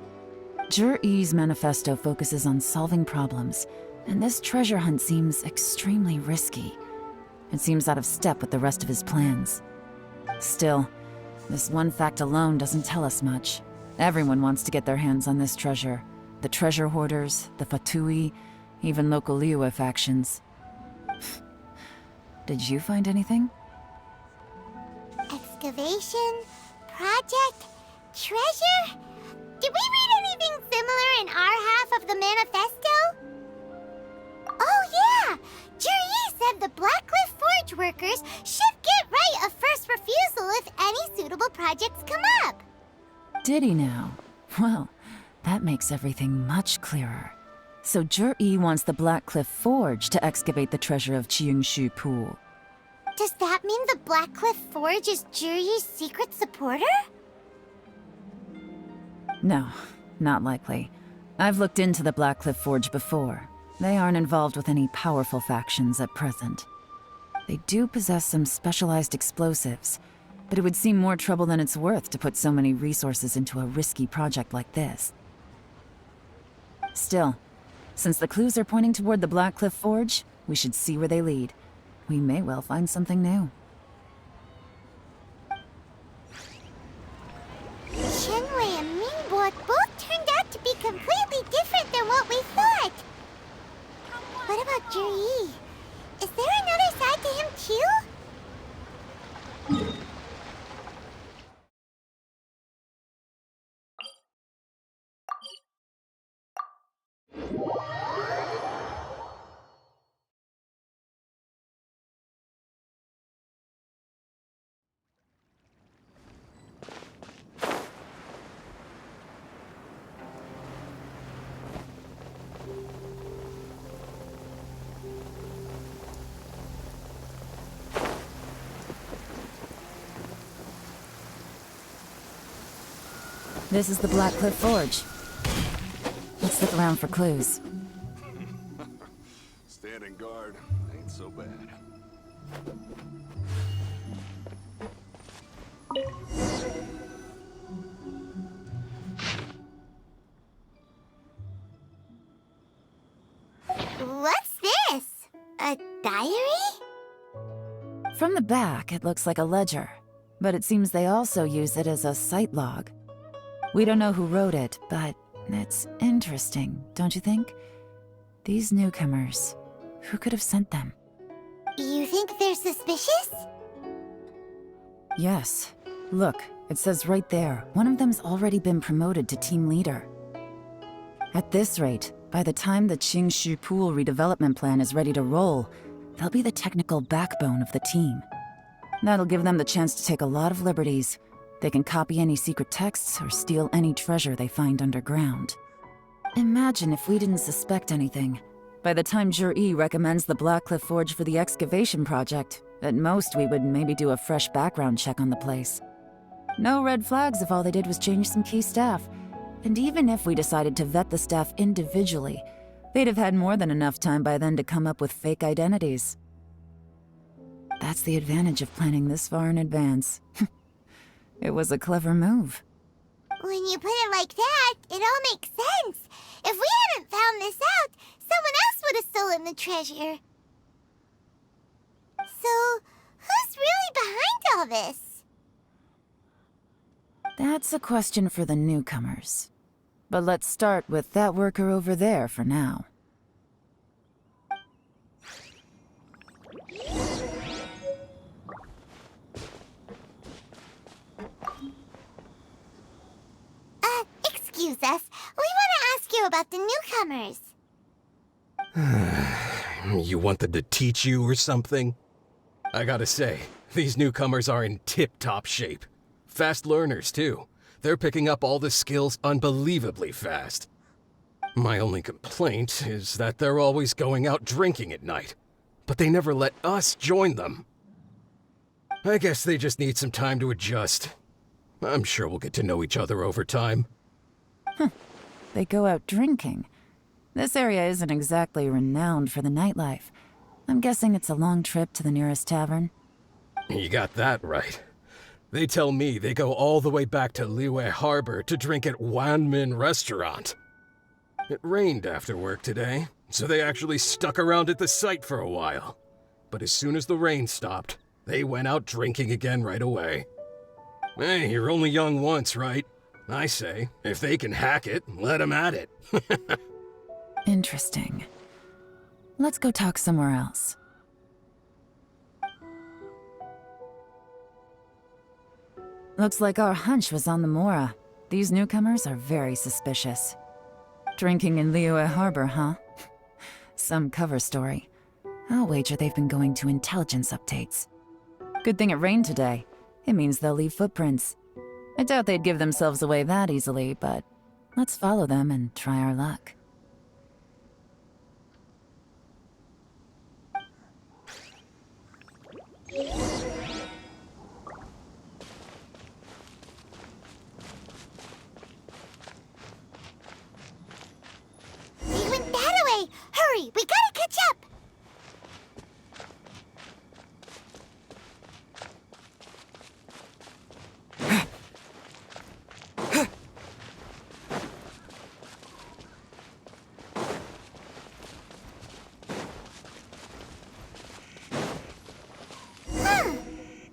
Zhiyi's manifesto focuses on solving problems, and this treasure hunt seems extremely risky. It seems out of step with the rest of his plans. Still, this one fact alone doesn't tell us much. Everyone wants to get their hands on this treasure. The treasure hoarders, the Fatui, even local Liyue factions. Did you find anything? Excavation? Project? Treasure? Did we read anything similar in our half of the manifesto? Oh yeah! Zhiyi said the Blackcliff Forge workers should get right of first refusal if any suitable projects come up. Did he now? Well, that makes everything much clearer. So Zhiyi wants the Black Cliff Forge to excavate the treasure of Qinxiu Pool. Does that mean the Blackcliff Forge is Zhiyi's secret supporter? No, not likely. I've looked into the Black Cliff Forge before. They aren't involved with any powerful factions at present. They do possess some specialized explosives, but it would seem more trouble than it's worth to put so many resources into a risky project like this. Still, since the clues are pointing toward the Black Cliff Forge, we should see where they lead. We may well find something new. Shenwei and Mingbo both turned out to be completely different than what we thought. What about Zhiyi? Is there another side to him too? This is the Black Cliff Forge. Let's look around for clues. Standing guard ain't so bad. What's this? A diary? From the back, it looks like a ledger, but it seems they also use it as a site log. We don't know who wrote it, but it's interesting, don't you think? These newcomers, who could have sent them? You think they're suspicious? Yes. Look, it says right there, one of them's already been promoted to team leader. At this rate, by the time the Qinxiu Pool redevelopment plan is ready to roll, they'll be the technical backbone of the team. That'll give them the chance to take a lot of liberties. They can copy any secret texts or steal any treasure they find underground. Imagine if we didn't suspect anything. By the time Zhiyi recommends the Blackcliff Forge for the excavation project, at most we would maybe do a fresh background check on the place. No red flags if all they did was change some key staff. And even if we decided to vet the staff individually, they'd have had more than enough time by then to come up with fake identities. That's the advantage of planning this far in advance. It was a clever move. When you put it like that, it all makes sense. If we hadn't found this out, someone else would have stolen the treasure. So, who's really behind all this? That's a question for the newcomers. But let's start with that worker over there for now. Excuse us. We want to ask you about the newcomers. You want them to teach you or something? I gotta say, these newcomers are in tip-top shape. Fast learners, too. They're picking up all the skills unbelievably fast. My only complaint is that they're always going out drinking at night, but they never let us join them. I guess they just need some time to adjust. I'm sure we'll get to know each other over time. They go out drinking. This area isn't exactly renowned for the nightlife. I'm guessing it's a long trip to the nearest tavern. You got that right. They tell me they go all the way back to Liyue Harbor to drink at Wanmin Restaurant. It rained after work today, so they actually stuck around at the site for a while. But as soon as the rain stopped, they went out drinking again right away. Hey, you're only young once, right? I say, if they can hack it, let them at it. Interesting. Let's go talk somewhere else. Looks like our hunch was on the Mora. These newcomers are very suspicious. Drinking in Liyue Harbor, huh? Some cover story. I'll wager they've been going to intelligence updates. Good thing it rained today. It means they'll leave footprints. I doubt they'd give themselves away that easily, but let's follow them and try our luck. They went that way! Hurry, we gotta catch up!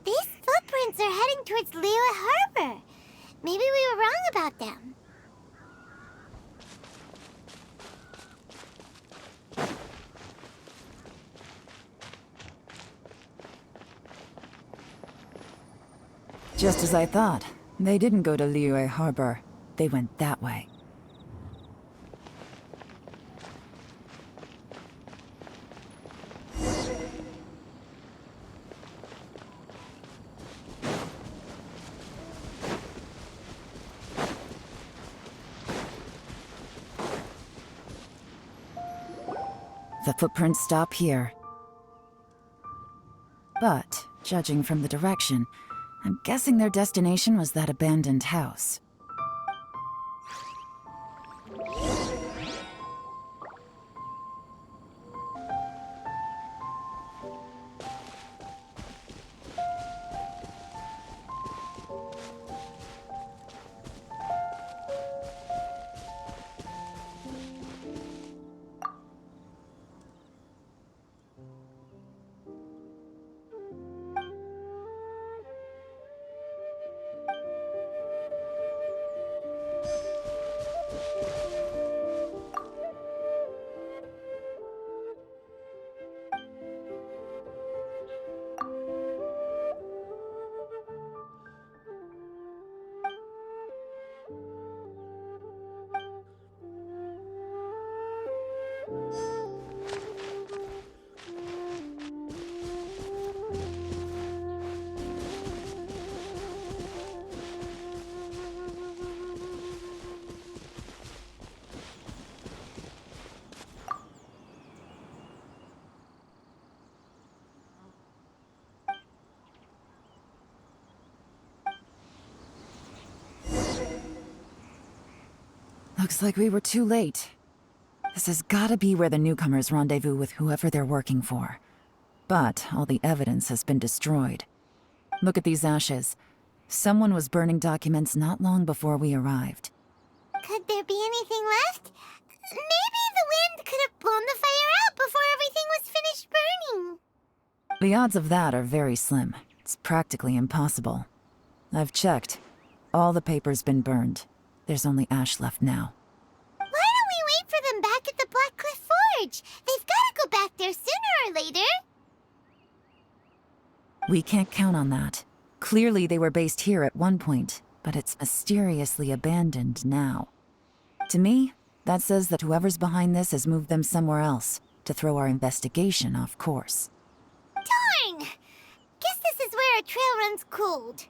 These footprints are heading towards Liyue Harbor. Maybe we were wrong about them. Just as I thought. They didn't go to Liyue Harbor. They went that way. The footprints stop here. But, judging from the direction, I'm guessing their destination was that abandoned house. Looks like we were too late. This has gotta be where the newcomers rendezvous with whoever they're working for. But all the evidence has been destroyed. Look at these ashes. Someone was burning documents not long before we arrived. Could there be anything left? Maybe the wind could have blown the fire out before everything was finished burning. The odds of that are very slim. It's practically impossible. I've checked. All the paper's been burned. There's only ash left now. Why don't we wait for them back at the Black Cliff Forge? They've gotta go back there sooner or later. We can't count on that. Clearly they were based here at one point, but it's mysteriously abandoned now. To me, that says that whoever's behind this has moved them somewhere else, to throw our investigation off course. Darn! Guess this is where our trail runs cold.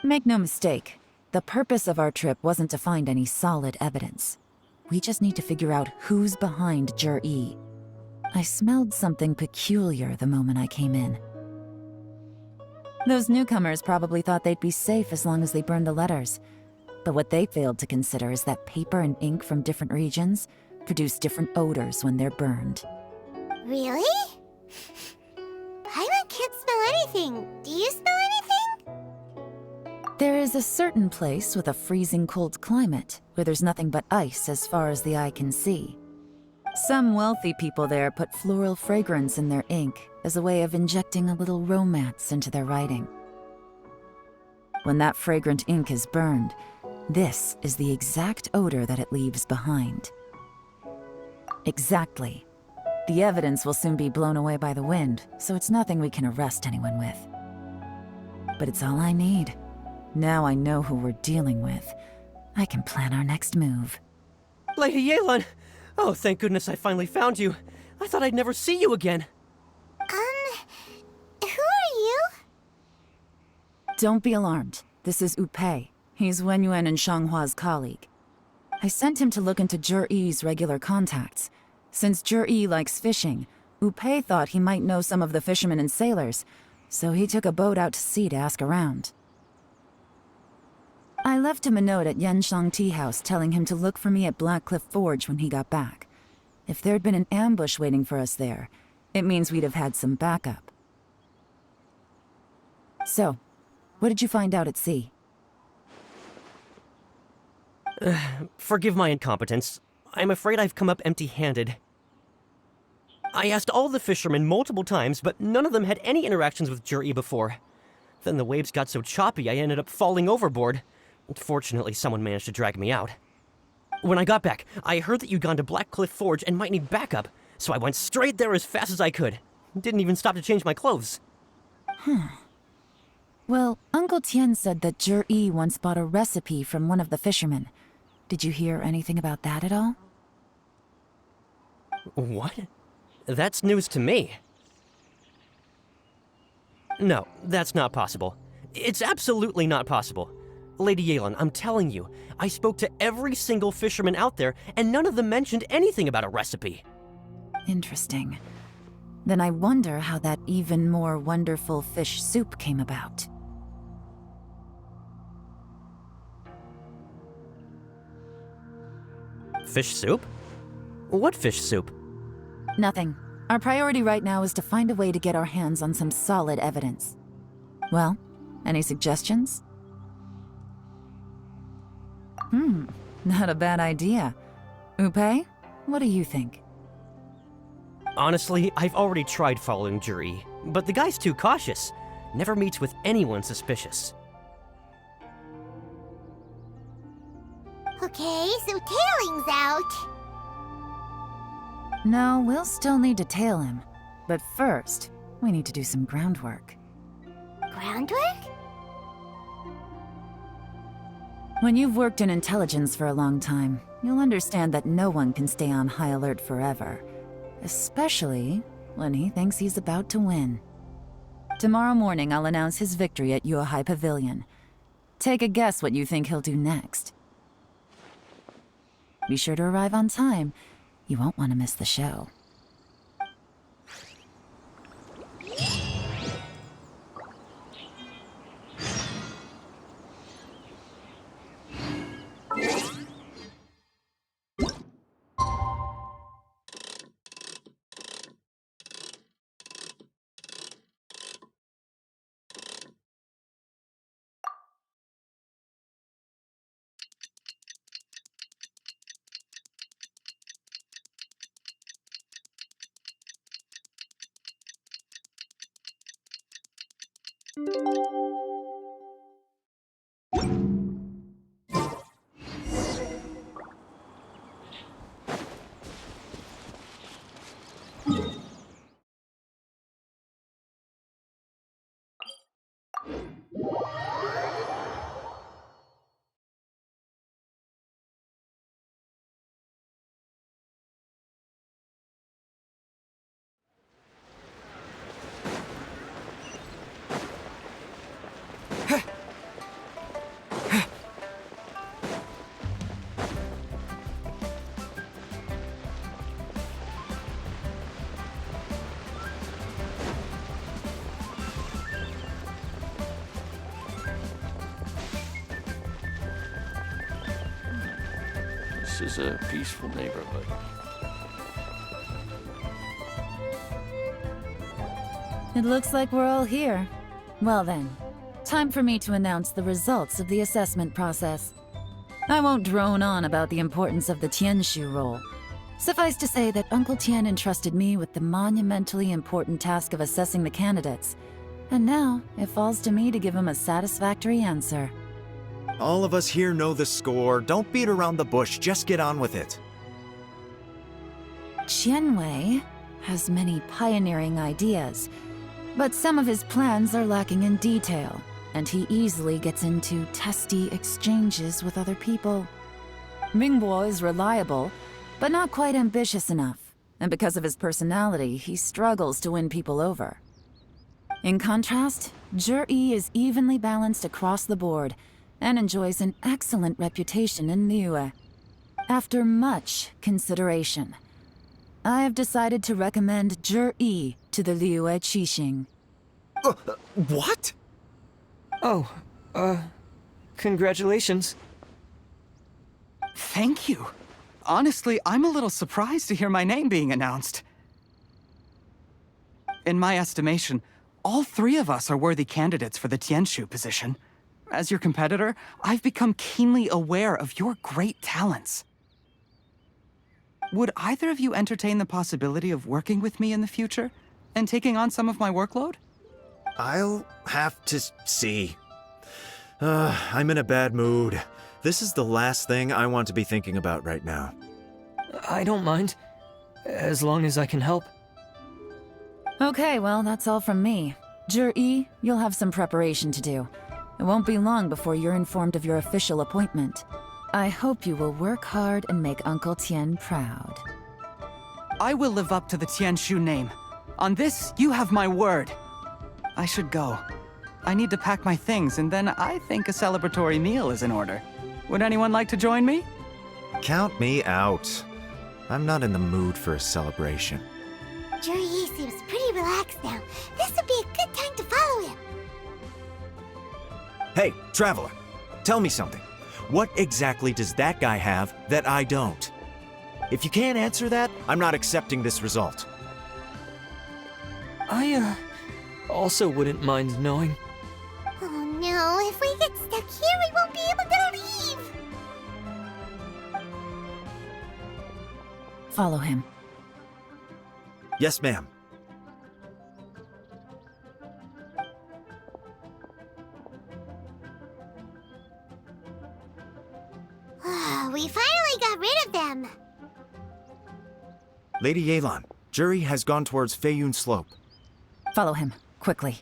Make no mistake, the purpose of our trip wasn't to find any solid evidence. We just need to figure out who's behind Zhiyi. I smelled something peculiar the moment I came in. Those newcomers probably thought they'd be safe as long as they burned the letters. But what they failed to consider is that paper and ink from different regions produce different odors when they're burned. Really? Paimon can't smell anything. Do you smell anything? There is a certain place with a freezing cold climate where there's nothing but ice as far as the eye can see. Some wealthy people there put floral fragrance in their ink as a way of injecting a little romance into their writing. When that fragrant ink is burned, this is the exact odor that it leaves behind. Exactly. The evidence will soon be blown away by the wind, so it's nothing we can arrest anyone with. But it's all I need. Now I know who we're dealing with. I can plan our next move. Lady Yelan! Oh, thank goodness I finally found you. I thought I'd never see you again. Who are you? Don't be alarmed. This is OL.K. He's Wenyuan and Shanghua's colleague. I sent him to look into Zhiyi's regular contacts. Since Zhiyi likes fishing, OL.K. thought he might know some of the fishermen and sailors, so he took a boat out to sea to ask around. I left him a note at Yanshang Tea House telling him to look for me at Blackcliff Forge when he got back. If there'd been an ambush waiting for us there, it means we'd have had some backup. So, what did you find out at sea? Forgive my incompetence. I'm afraid I've come up empty-handed. I asked all the fishermen multiple times, but none of them had any interactions with Zhiyi before. Then the waves got so choppy I ended up falling overboard. Fortunately, someone managed to drag me out. When I got back, I heard that you'd gone to Blackcliff Forge and might need backup, so I went straight there as fast as I could. Didn't even stop to change my clothes. Well, Uncle Tian said that Zhiyi once bought a recipe from one of the fishermen. Did you hear anything about that at all? What? That's news to me. No, that's not possible. It's absolutely not possible. Lady Yelan, I'm telling you, I spoke to every single fisherman out there, and none of them mentioned anything about a recipe. Interesting. Then I wonder how that even more wonderful fish soup came about. Fish soup? What fish soup? Nothing. Our priority right now is to find a way to get our hands on some solid evidence. Well, any suggestions? Not a bad idea. OL.K, what do you think? Honestly, I've already tried following Zhiyi, but the guy's too cautious. Never meets with anyone suspicious. Okay, so tailing's out. No, we'll still need to tail him. But first, we need to do some groundwork. Groundwork? When you've worked in intelligence for a long time, you'll understand that no one can stay on high alert forever. Especially when he thinks he's about to win. Tomorrow morning, I'll announce his victory at Yuehai Pavilion. Take a guess what you think he'll do next. Be sure to arrive on time. You won't want to miss the show. This is a peaceful neighborhood. It looks like we're all here. Well then, time for me to announce the results of the assessment process. I won't drone on about the importance of the Tianshu role. Suffice to say that Uncle Tian entrusted me with the monumentally important task of assessing the candidates. And now, it falls to me to give him a satisfactory answer. All of us here know the score. Don't beat around the bush, just get on with it. Qianwei has many pioneering ideas, but some of his plans are lacking in detail, and he easily gets into testy exchanges with other people. Mingbo is reliable, but not quite ambitious enough, and because of his personality, he struggles to win people over. In contrast, Zhiyi is evenly balanced across the board, and enjoys an excellent reputation in Liyue. After much consideration, I have decided to recommend Zhiyi to the Liyue Qixing. What? Oh, congratulations. Thank you. Honestly, I'm a little surprised to hear my name being announced. In my estimation, all three of us are worthy candidates for the Tianshu position. As your competitor, I've become keenly aware of your great talents. Would either of you entertain the possibility of working with me in the future and taking on some of my workload? I'll have to see. I'm in a bad mood. This is the last thing I want to be thinking about right now. I don't mind, as long as I can help. Okay, well, that's all from me. Zhiyi, you'll have some preparation to do. It won't be long before you're informed of your official appointment. I hope you will work hard and make Uncle Tian proud. I will live up to the Tianshu name. On this, you have my word. I should go. I need to pack my things, and then I think a celebratory meal is in order. Would anyone like to join me? Count me out. I'm not in the mood for a celebration. Zhiyi seems pretty relaxed now. This would be a good time to follow him. Hey, Traveler, tell me something. What exactly does that guy have that I don't? If you can't answer that, I'm not accepting this result. I, also wouldn't mind knowing. Oh no, if we get stuck here, we won't be able to leave! Follow him. Yes, ma'am. We finally got rid of them! Lady Yelan, Zhiyi has gone towards Feiyun Slope. Follow him, quickly.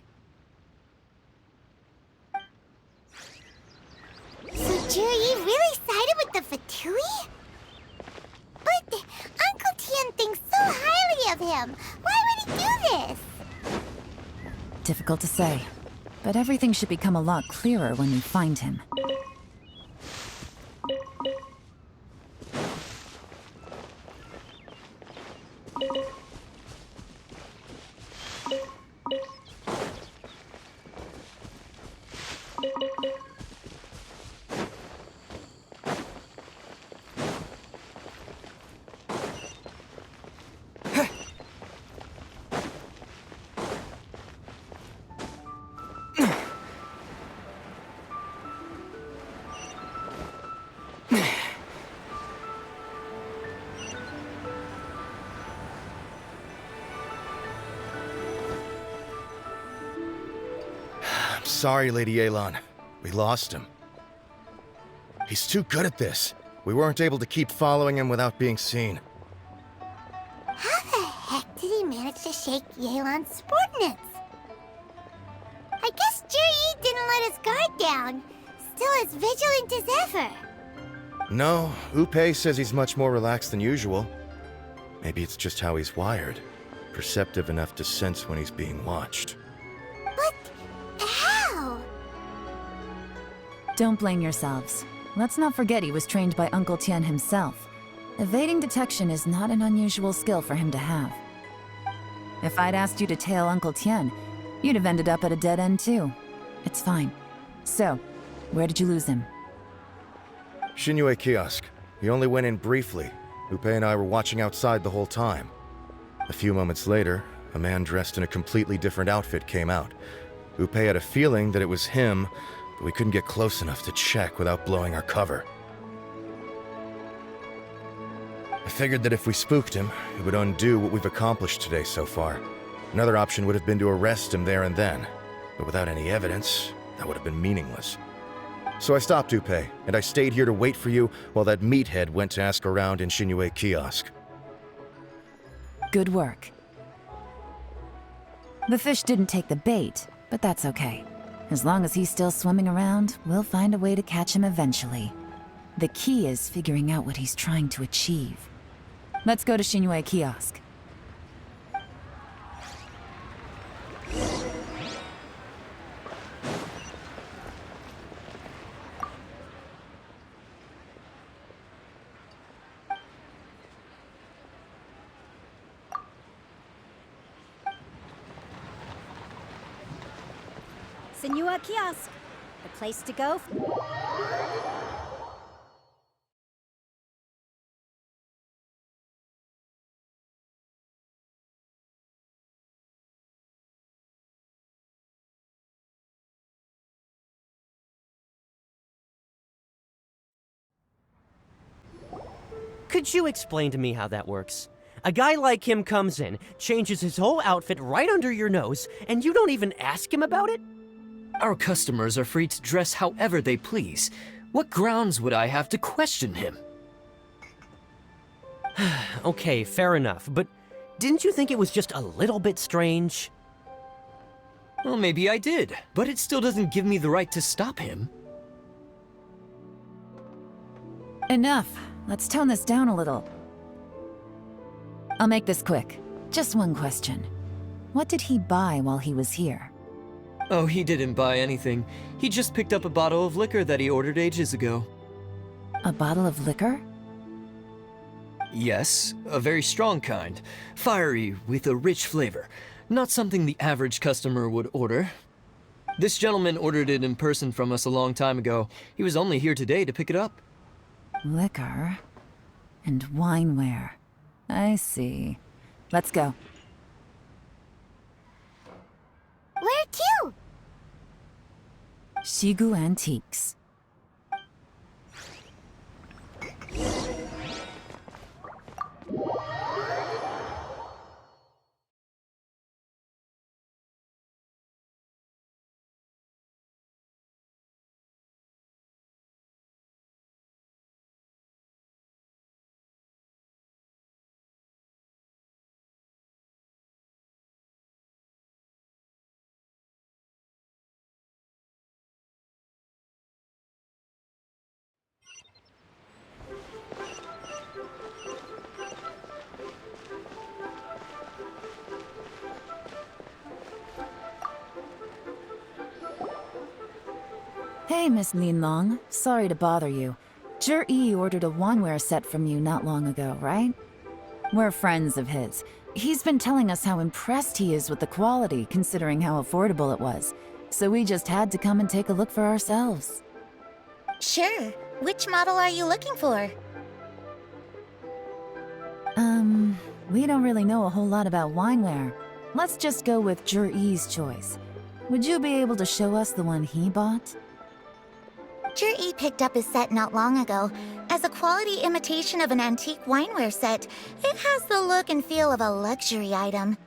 So Zhiyi really sided with the Fatui? But Uncle Tian thinks so highly of him. Why would he do this? Difficult to say, but everything should become a lot clearer when we find him. Sorry, Lady Yelan. We lost him. He's too good at this. We weren't able to keep following him without being seen. How the heck did he manage to shake Yelan's subordinates? I guess Zhiyi didn't let his guard down. Still as vigilant as ever. No, OL.K says he's much more relaxed than usual. Maybe it's just how he's wired. Perceptive enough to sense when he's being watched. How? Don't blame yourselves. Let's not forget he was trained by Uncle Tian himself. Evading detection is not an unusual skill for him to have. If I'd asked you to tail Uncle Tian, you'd have ended up at a dead end too. It's fine. So, where did you lose him? Xinyue kiosk. He only went in briefly. OL.K and I were watching outside the whole time. A few moments later, a man dressed in a completely different outfit came out. OL.K had a feeling that it was him, but we couldn't get close enough to check without blowing our cover. I figured that if we spooked him, it would undo what we've accomplished today so far. Another option would have been to arrest him there and then, but without any evidence, that would have been meaningless. So I stopped OL.K, and I stayed here to wait for you while that meathead went to ask around in Xinyue kiosk. Good work. The fish didn't take the bait, but that's okay. As long as he's still swimming around, we'll find a way to catch him eventually. The key is figuring out what he's trying to achieve. Let's go to Xinyue kiosk. the Liyue kiosk. The place to go. Could you explain to me how that works? A guy like him comes in, changes his whole outfit right under your nose, and you don't even ask him about it? Our customers are free to dress however they please. What grounds would I have to question him? Okay, fair enough, but didn't you think it was just a little bit strange? Well, maybe I did, but it still doesn't give me the right to stop him. Enough. Let's tone this down a little. I'll make this quick. Just one question. What did he buy while he was here? Oh, he didn't buy anything. He just picked up a bottle of liquor that he ordered ages ago. A bottle of liquor? Yes, a very strong kind. Fiery, with a rich flavor. Not something the average customer would order. This gentleman ordered it in person from us a long time ago. He was only here today to pick it up. Liquor and wineware. I see. Let's go. Where to? Shigu Antiques. Hey, Miss Linlong. Sorry to bother you. Zhiyi ordered a wineware set from you not long ago, right? We're friends of his. He's been telling us how impressed he is with the quality, considering how affordable it was. So we just had to come and take a look for ourselves. Sure. Which model are you looking for? We don't really know a whole lot about wineware. Let's just go with Zhiyi's choice. Would you be able to show us the one he bought? Zhiyi picked up his set not long ago. As a quality imitation of an antique wineware set, it has the look and feel of a luxury item.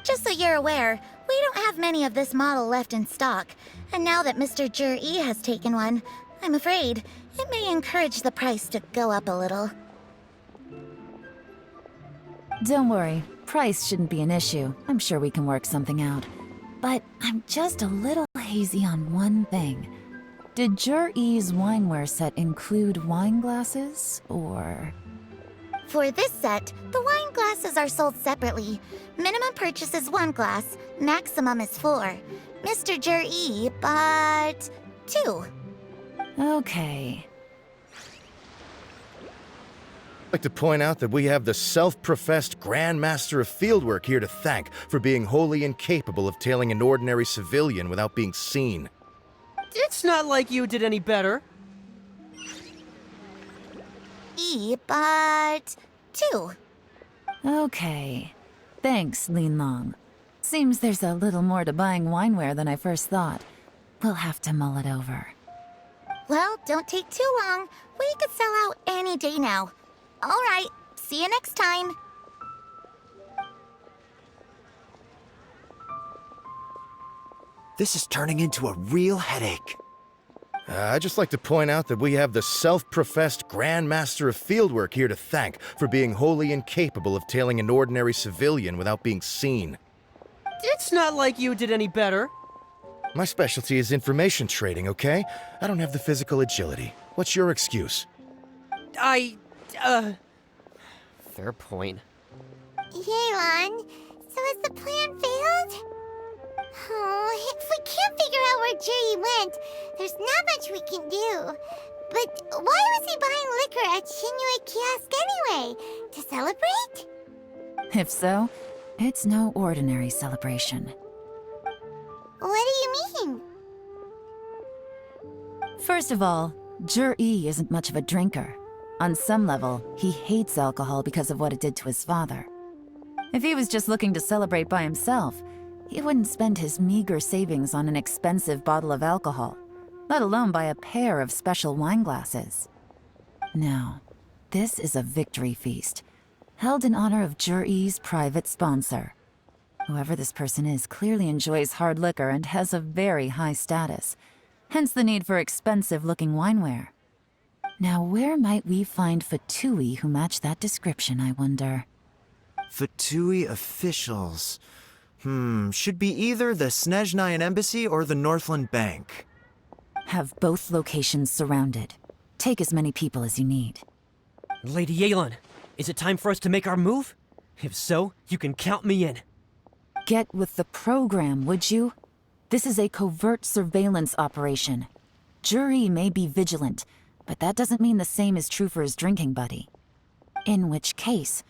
Just so you're aware, we don't have many of this model left in stock, and now that Mr. Zhiyi has taken one, I'm afraid it may encourage the price to go up a little. Don't worry, price shouldn't be an issue. I'm sure we can work something out. But I'm just a little hazy on one thing. Did Zhiyi's wineware set include wine glasses, or...? For this set, the wine glasses are sold separately. Minimum purchase is 1 glass, maximum is 4. Mr. Zhiyi bought 2. Okay. I'd like to point out that we have the self-professed Grand Master of Fieldwork here to thank for being wholly incapable of tailing an ordinary civilian without being seen. It's not like you did any better. Bought 2. Okay. Thanks, Linlong. Seems there's a little more to buying wineware than I first thought. We'll have to mull it over. Well, don't take too long. We could sell out any day now. All right, see you next time. This is turning into a real headache. I'd just like to point out that we have the self-professed Grand Master of Fieldwork here to thank for being wholly incapable of tailing an ordinary civilian without being seen. It's not like you did any better. My specialty is information trading, okay? I don't have the physical agility. What's your excuse? Fair point. Yelan, so has the plan failed? Oh, if we can't figure out where Zhiyi went, there's not much we can do. But why was he buying liquor at Liyue kiosk anyway? To celebrate? If so, it's no ordinary celebration. What First of all, Zhiyi isn't much of a drinker. On some level, he hates alcohol because of what it did to his father. If he was just looking to celebrate by himself, he wouldn't spend his meager savings on an expensive bottle of alcohol, let alone buy a pair of special wine glasses. No, this is a victory feast, held in honor of Zhiyi's private sponsor. Whoever this person is clearly enjoys hard liquor and has a very high status, hence the need for expensive-looking wineware. Now, where might we find Fatui who match that description, I wonder? Fatui officials. Should be either the Snezhnayan Embassy or the Northland Bank. Have both locations surrounded. Take as many people as you need. Lady Yelan, is it time for us to make our move? If so, you can count me in. Get with the program, would you? This is a covert surveillance operation. Zhiyi may be vigilant, but that doesn't mean the same is true for his drinking buddy. In which case,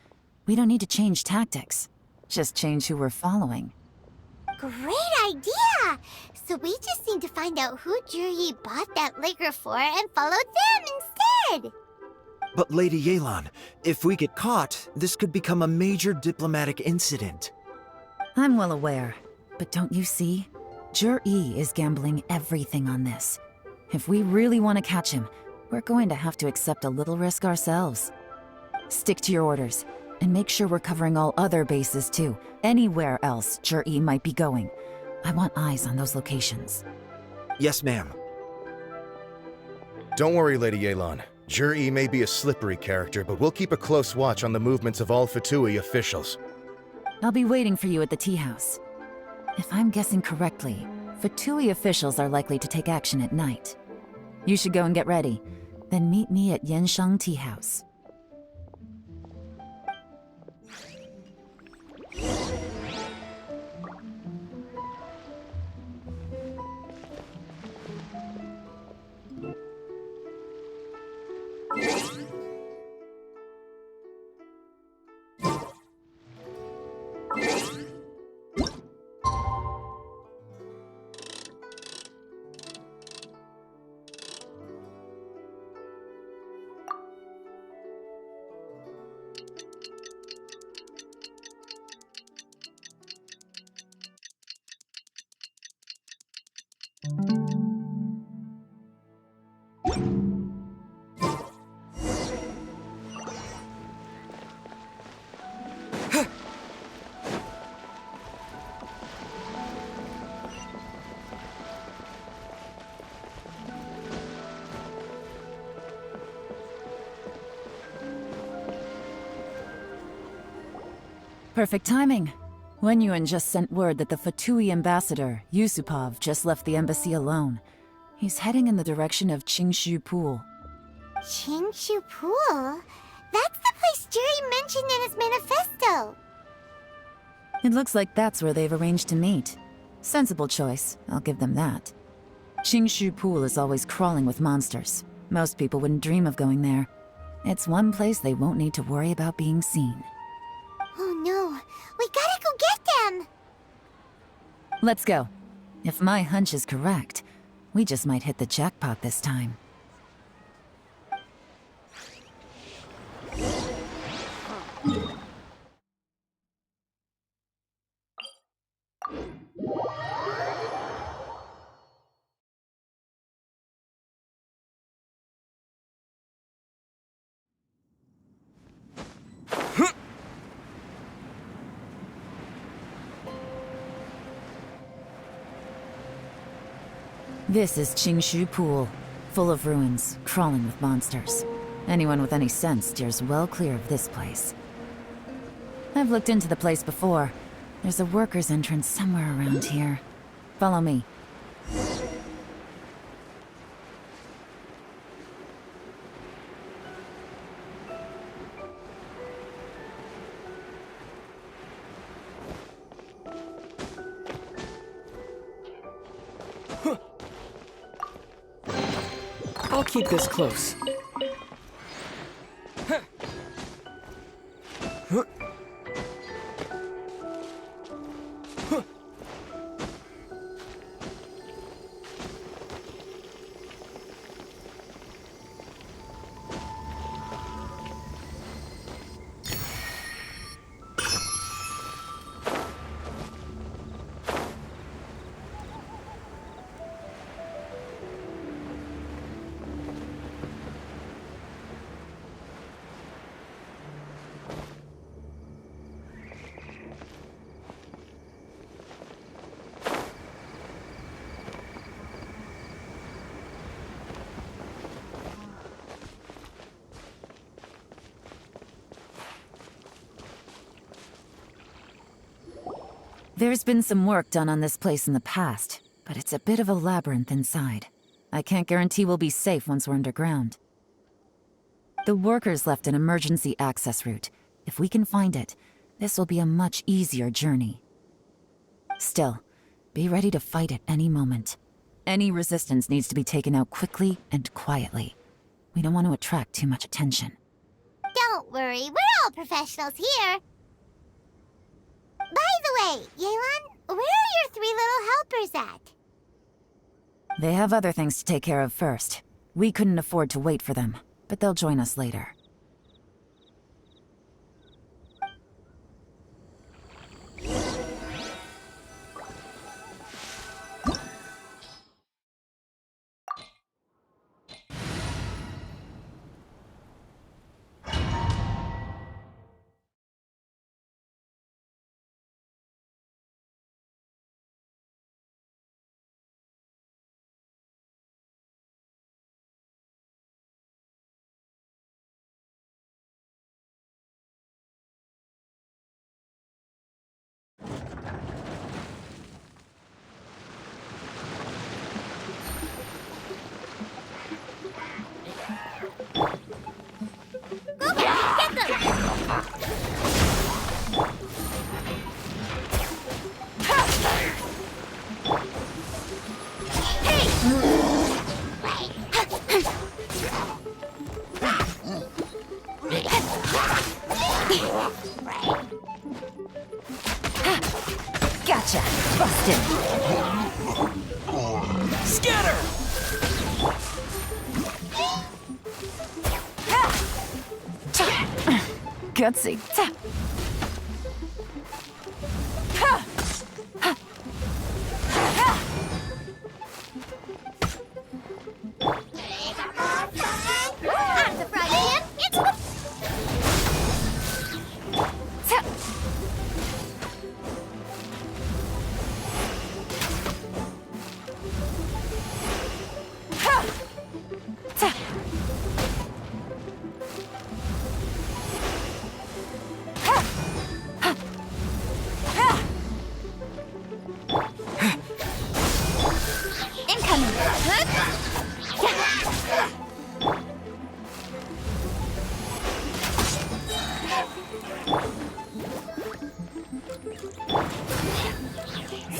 we don't need to change tactics. Just change who we're following. Great idea! So we just need to find out who Zhiyi bought that liquor for and follow them instead! But Lady Yelan, if we get caught, this could become a major diplomatic incident. I'm well aware, but don't you see? Zhiyi is gambling everything on this. If we really want to catch him, we're going to have to accept a little risk ourselves. Stick to your orders, and make sure we're covering all other bases too. Anywhere else Zhiyi might be going. I want eyes on those locations. Yes, ma'am. Don't worry, Lady Yelan. Zhiyi may be a slippery character, but we'll keep a close watch on the movements of all Fatui officials. I'll be waiting for you at the tea house. If I'm guessing correctly, Fatui officials are likely to take action at night. You should go and get ready, then meet me at Yansheng Tea House. Perfect timing. Wenyuan just sent word that the Fatui ambassador, Yusupov, just left the embassy alone. He's heading in the direction of Qinxiu Pool. Qinxiu Pool? That's the place Zhiyi mentioned in his manifesto! It looks like that's where they've arranged to meet. Sensible choice, I'll give them that. Qinxiu Pool is always crawling with monsters. Most people wouldn't dream of going there. It's one place they won't need to worry about being seen. Oh no, we gotta go get them! Let's go. If my hunch is correct, we just might hit the jackpot this time. This is Qinxiu Pool, full of ruins, crawling with monsters. Anyone with any sense steers well clear of this place. I've looked into the place before. There's a worker's entrance somewhere around here. Follow me. I'll keep this close. There's been some work done on this place in the past, but it's a bit of a labyrinth inside. I can't guarantee we'll be safe once we're underground. The workers left an emergency access route. If we can find it, this will be a much easier journey. Still, be ready to fight at any moment. Any resistance needs to be taken out quickly and quietly. We don't want to attract too much attention. Don't worry, we're all professionals here. By the way, Yelan, where are your 3 little helpers at? They have other things to take care of first. We couldn't afford to wait for them, but they'll join us later. Gotcha! Busted! Scatter! Gutsy. I'm the fried ham. It's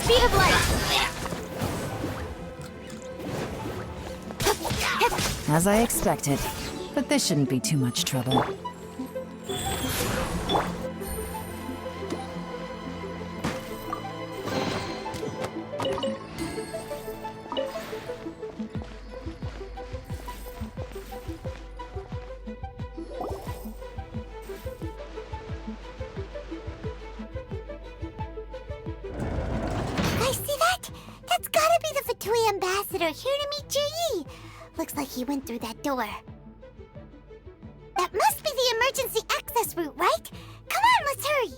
speed of light. As I expected, but this shouldn't be too much trouble. I see that? That's gotta be the Fatui ambassador here to meet Zhiyi. Looks like he went through that door. That must be the emergency access route, right? Come on, let's hurry.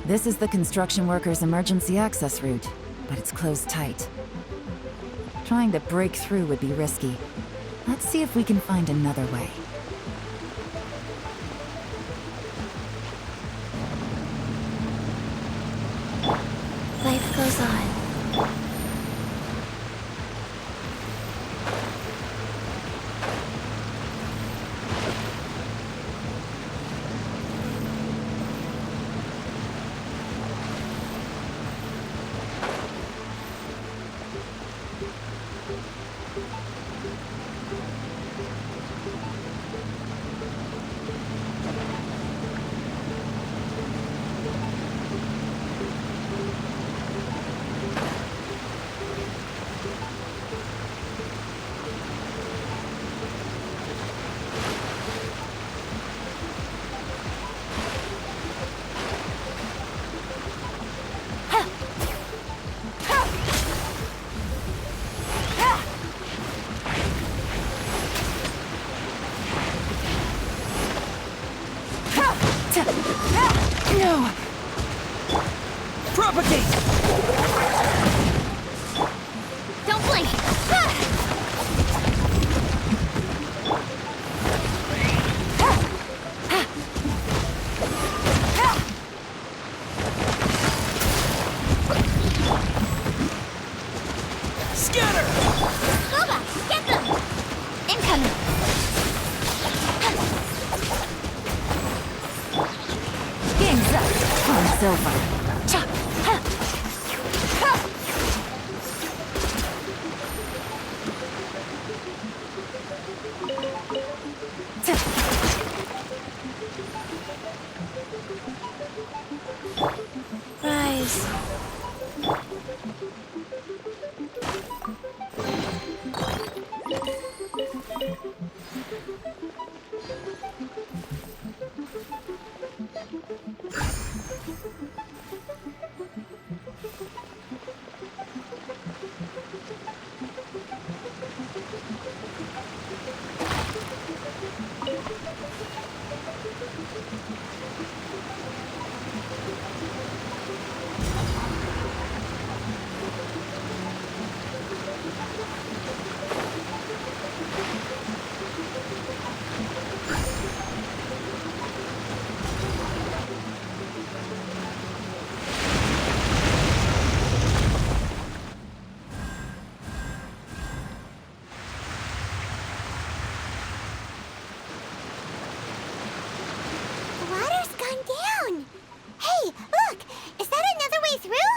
This is the construction workers' emergency access route, but it's closed tight. Trying to break through would be risky. Let's see if we can find another way. Life goes on. No! Propagate! Don't blink! Scatter! Boba, get them! Incoming! Game's up. Fun's over. Rise. The water's gone down! Hey, look! Is that another way through?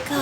Go.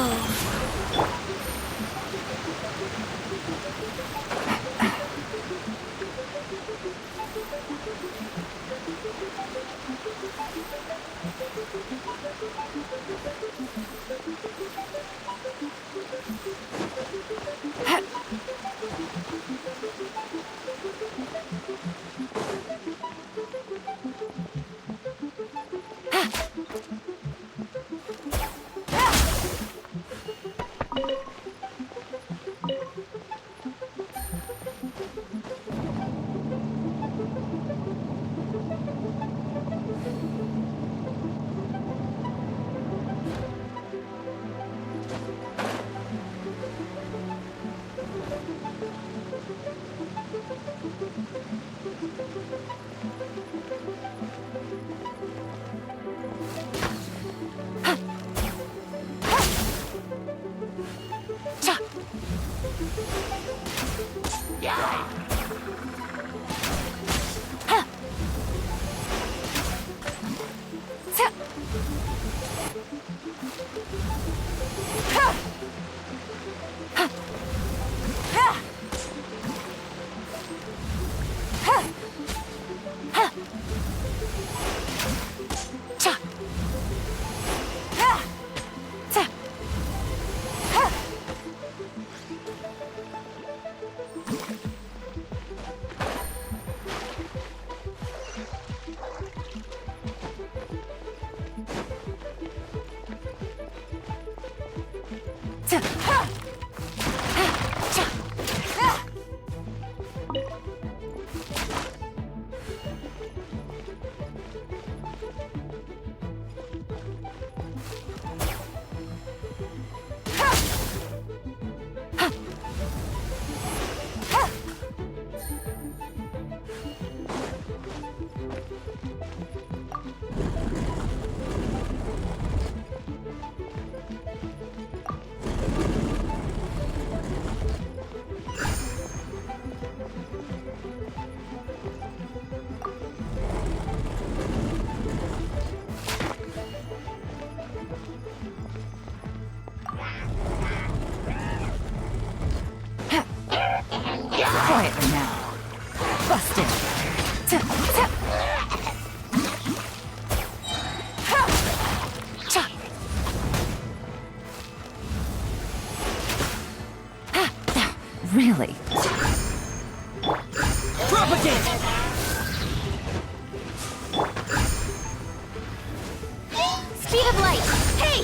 Quietly now. Busted. Really? Propagate! Speed of light! Hey!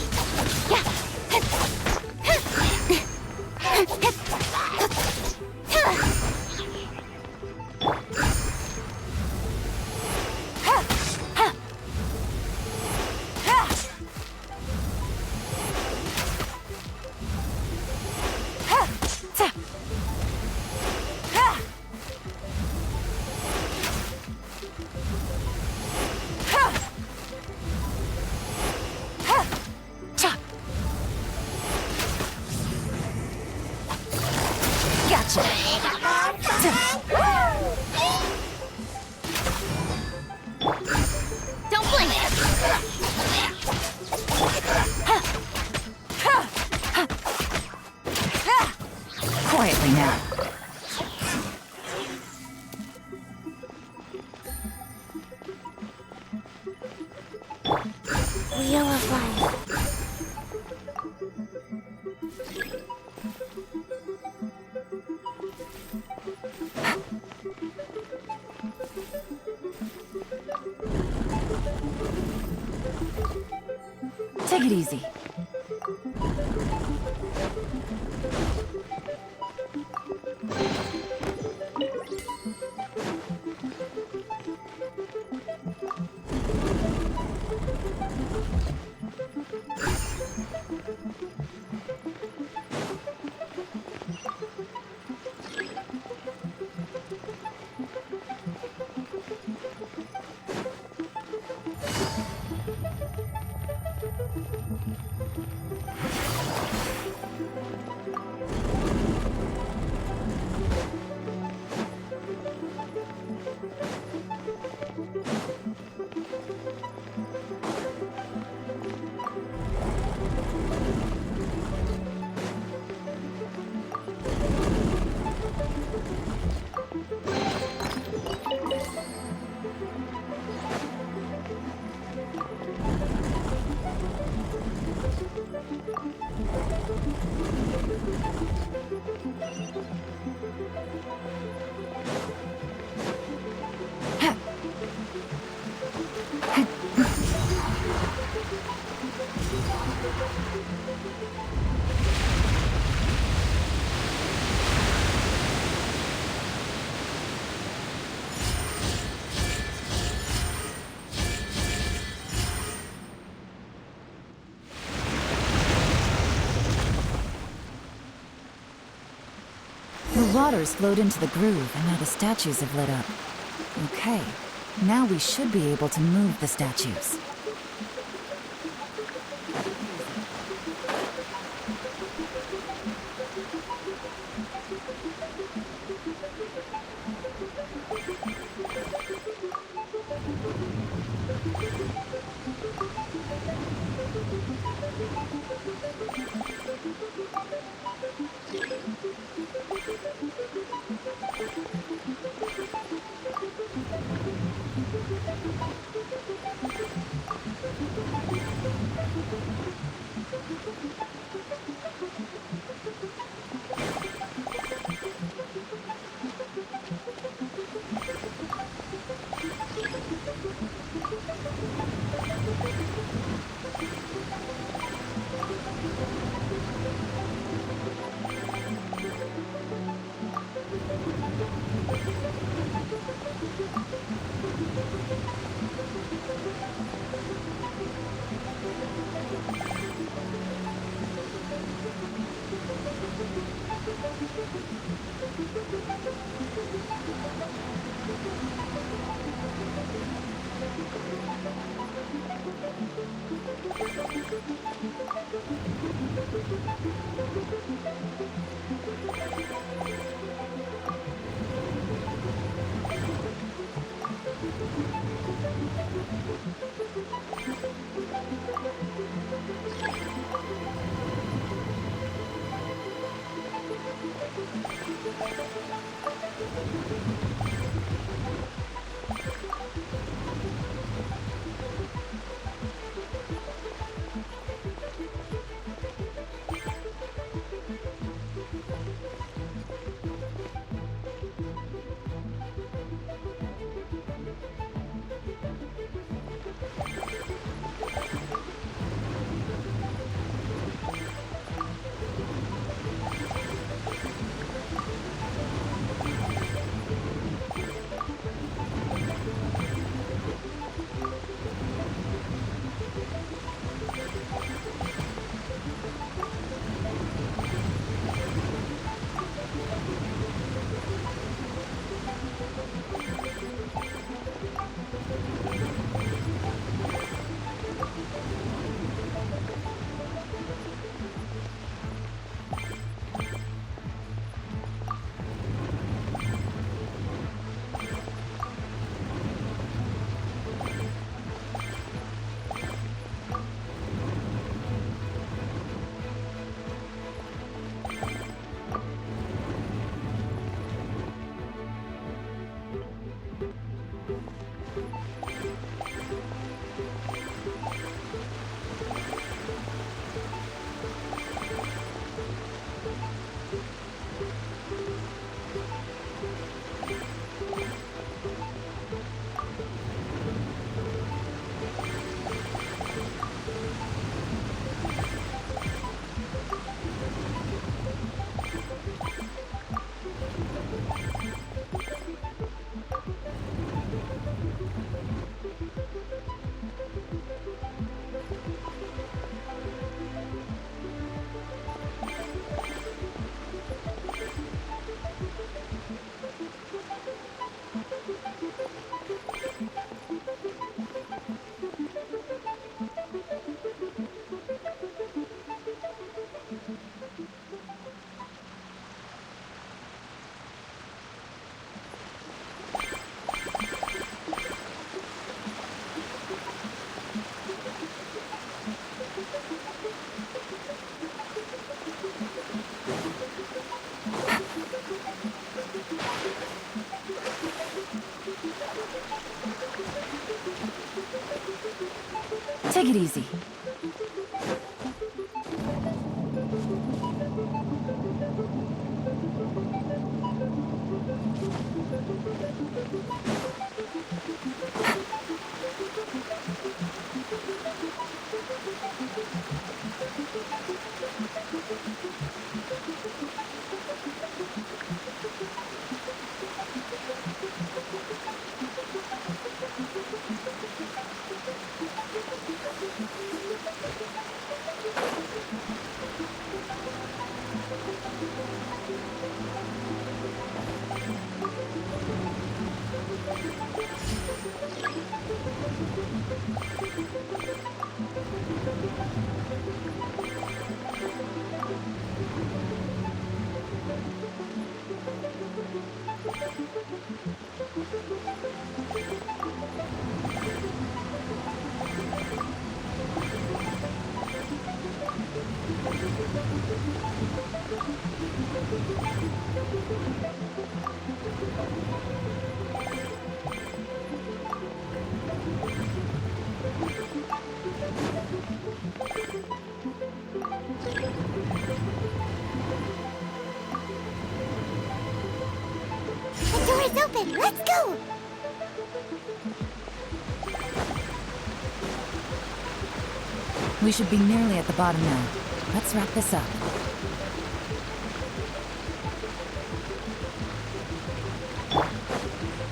Gotcha. Don't blink! Quietly now. Wheel of Life. Take it easy. The water's flowed into the groove, and now the statues have lit up. Okay, now we should be able to move the statues. Take it easy. The door is open. Let's go. We should be nearly at the bottom now. Let's wrap this up.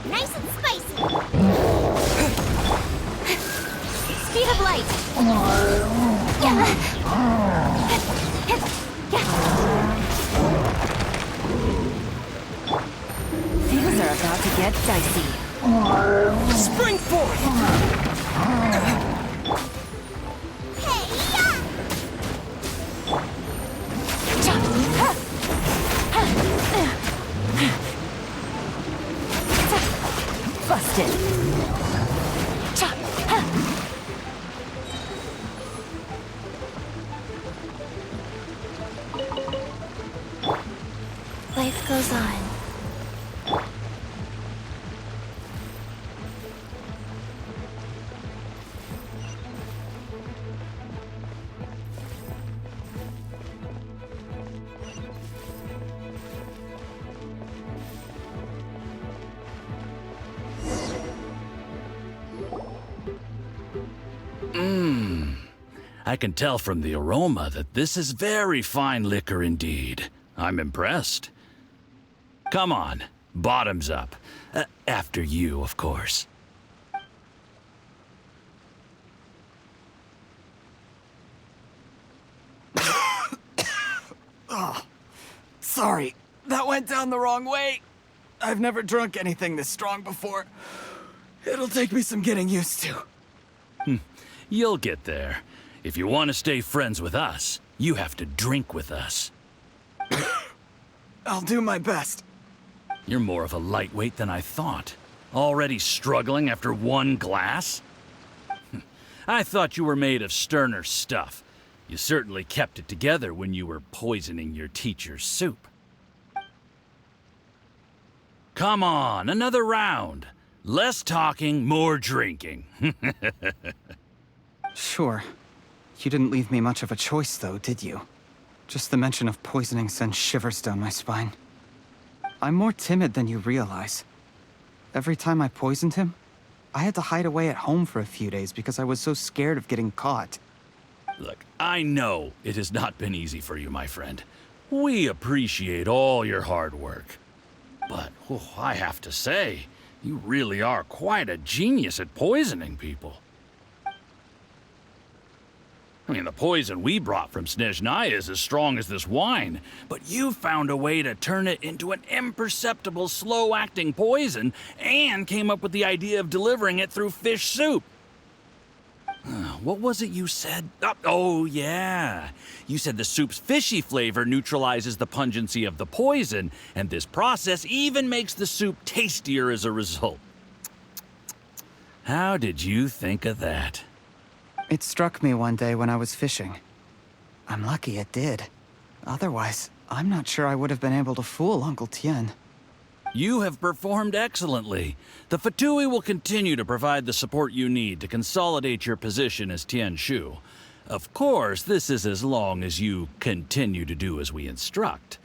Nice and spicy. Speed of light. Things are about to get dicey. Spring forth! Busted. Life goes on. I can tell from the aroma that this is very fine liquor indeed. I'm impressed. Come on, bottoms up. After you, of course. Oh, sorry. That went down the wrong way. I've never drunk anything this strong before. It'll take me some getting used to. You'll get there. If you want to stay friends with us, you have to drink with us. I'll do my best. You're more of a lightweight than I thought. Already struggling after one glass? I thought you were made of sterner stuff. You certainly kept it together when you were poisoning your teacher's soup. Come on, another round. Less talking, more drinking. Sure. You didn't leave me much of a choice, though, did you? Just the mention of poisoning sends shivers down my spine. I'm more timid than you realize. Every time I poisoned him, I had to hide away at home for a few days because I was so scared of getting caught. Look, I know it has not been easy for you, my friend. We appreciate all your hard work. But, I have to say, you really are quite a genius at poisoning people. I mean, the poison we brought from Snezhnaya is as strong as this wine, but you found a way to turn it into an imperceptible, slow-acting poison and came up with the idea of delivering it through fish soup. What was it you said? Oh, yeah. You said the soup's fishy flavor neutralizes the pungency of the poison, and this process even makes the soup tastier as a result. How did you think of that? It struck me one day when I was fishing. I'm lucky it did. Otherwise, I'm not sure I would have been able to fool Uncle Tian. You have performed excellently. The Fatui will continue to provide the support you need to consolidate your position as Tianshu. Of course, this is as long as you continue to do as we instruct.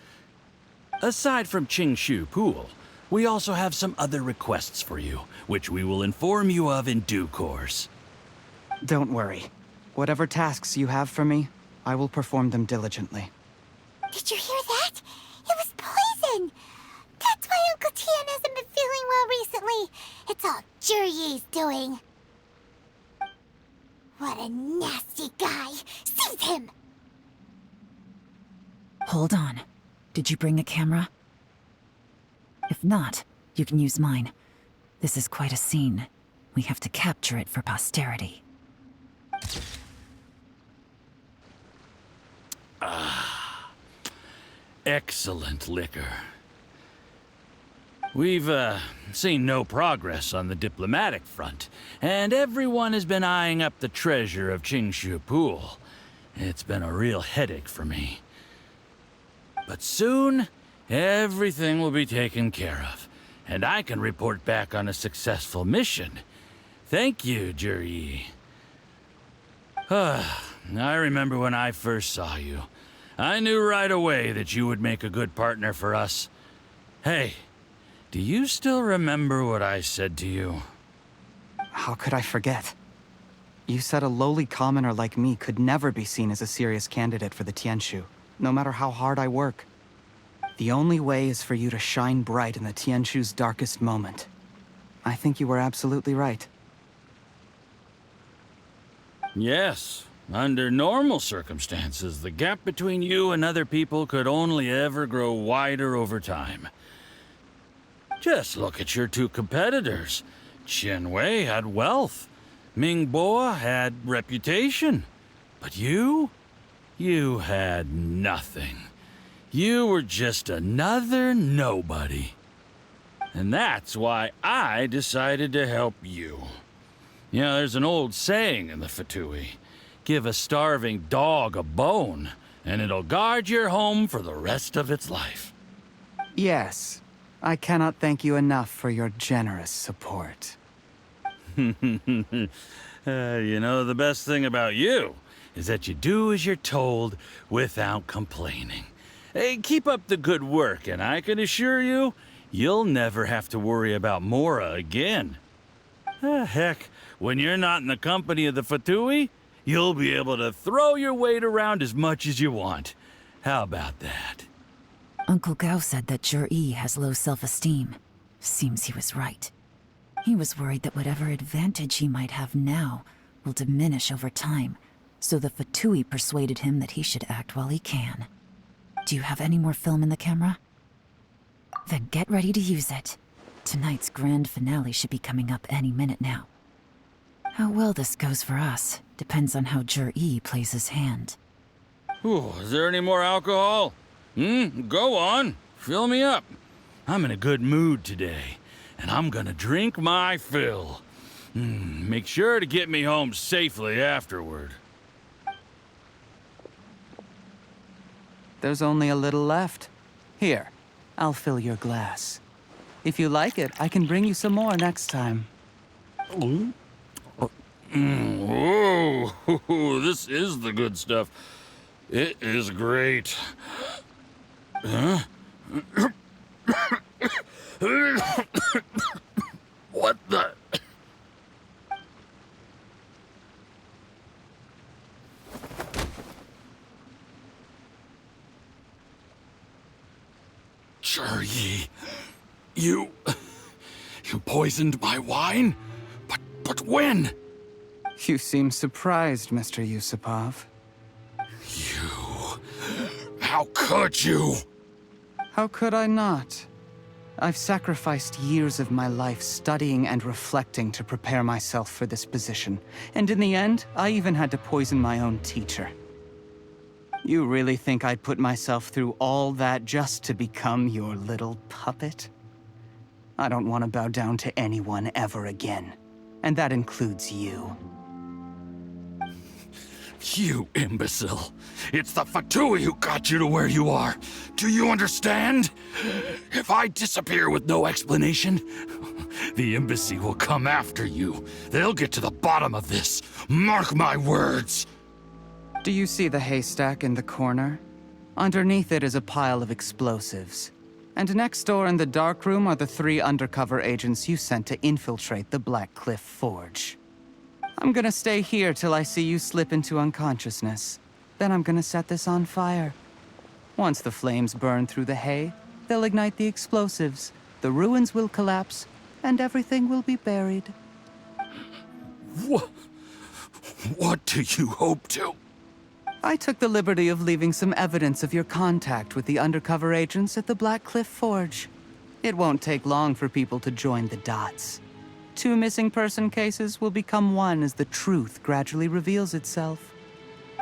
Aside from Qinxiu Pool, we also have some other requests for you, which we will inform you of in due course. Don't worry. Whatever tasks you have for me, I will perform them diligently. Did you hear that? It was poison! That's why Uncle Tian hasn't been feeling well recently. It's all Zhiyi's doing. What a nasty guy! Seize him! Hold on. Did you bring a camera? If not, you can use mine. This is quite a scene. We have to capture it for posterity. Excellent liquor. We've, seen no progress on the diplomatic front, and everyone has been eyeing up the treasure of Qinxiu Pool. It's been a real headache for me. But soon, everything will be taken care of, and I can report back on a successful mission. Thank you, Zhiyi. I remember when I first saw you. I knew right away that you would make a good partner for us. Hey, do you still remember what I said to you? How could I forget? You said a lowly commoner like me could never be seen as a serious candidate for the Tianshu, no matter how hard I work. The only way is for you to shine bright in the Tianshu's darkest moment. I think you were absolutely right. Yes. Under normal circumstances, the gap between you and other people could only ever grow wider over time. Just look at your two competitors. Qianwei had wealth. Mingbo had reputation. But you had nothing. You were just another nobody. And that's why I decided to help you. You know, there's an old saying in the Fatui. Give a starving dog a bone, and it'll guard your home for the rest of its life. Yes. I cannot thank you enough for your generous support. You know, the best thing about you is that you do as you're told without complaining. Hey, keep up the good work, and I can assure you, you'll never have to worry about Mora again. Heck, when you're not in the company of the Fatui, you'll be able to throw your weight around as much as you want. How about that? Uncle Gao said that Zhiyi has low self-esteem. Seems he was right. He was worried that whatever advantage he might have now will diminish over time, so the Fatui persuaded him that he should act while he can. Do you have any more film in the camera? Then get ready to use it. Tonight's grand finale should be coming up any minute now. How well this goes for us depends on how Zhiyi plays his hand. Ooh, is there any more alcohol? Go on. Fill me up. I'm in a good mood today, and I'm gonna drink my fill. Make sure to get me home safely afterward. There's only a little left. Here, I'll fill your glass. If you like it, I can bring you some more next time. Whoa, this is the good stuff. It is great. Huh? What the? Zhiyi, you poisoned my wine? But when? You seem surprised, Mr. Yusupov. How could you? How could I not? I've sacrificed years of my life studying and reflecting to prepare myself for this position. And in the end, I even had to poison my own teacher. You really think I'd put myself through all that just to become your little puppet? I don't want to bow down to anyone ever again. And that includes you. You imbecile. It's the Fatui who got you to where you are. Do you understand? If I disappear with no explanation, the embassy will come after you. They'll get to the bottom of this. Mark my words. Do you see the haystack in the corner? Underneath it is a pile of explosives. And next door in the dark room are the 3 undercover agents you sent to infiltrate the Black Cliff Forge. I'm gonna stay here till I see you slip into unconsciousness. Then I'm gonna set this on fire. Once the flames burn through the hay, they'll ignite the explosives, the ruins will collapse, and everything will be buried. What do you hope to? I took the liberty of leaving some evidence of your contact with the undercover agents at the Black Cliff Forge. It won't take long for people to join the dots. 2 missing person cases will become 1 as the truth gradually reveals itself.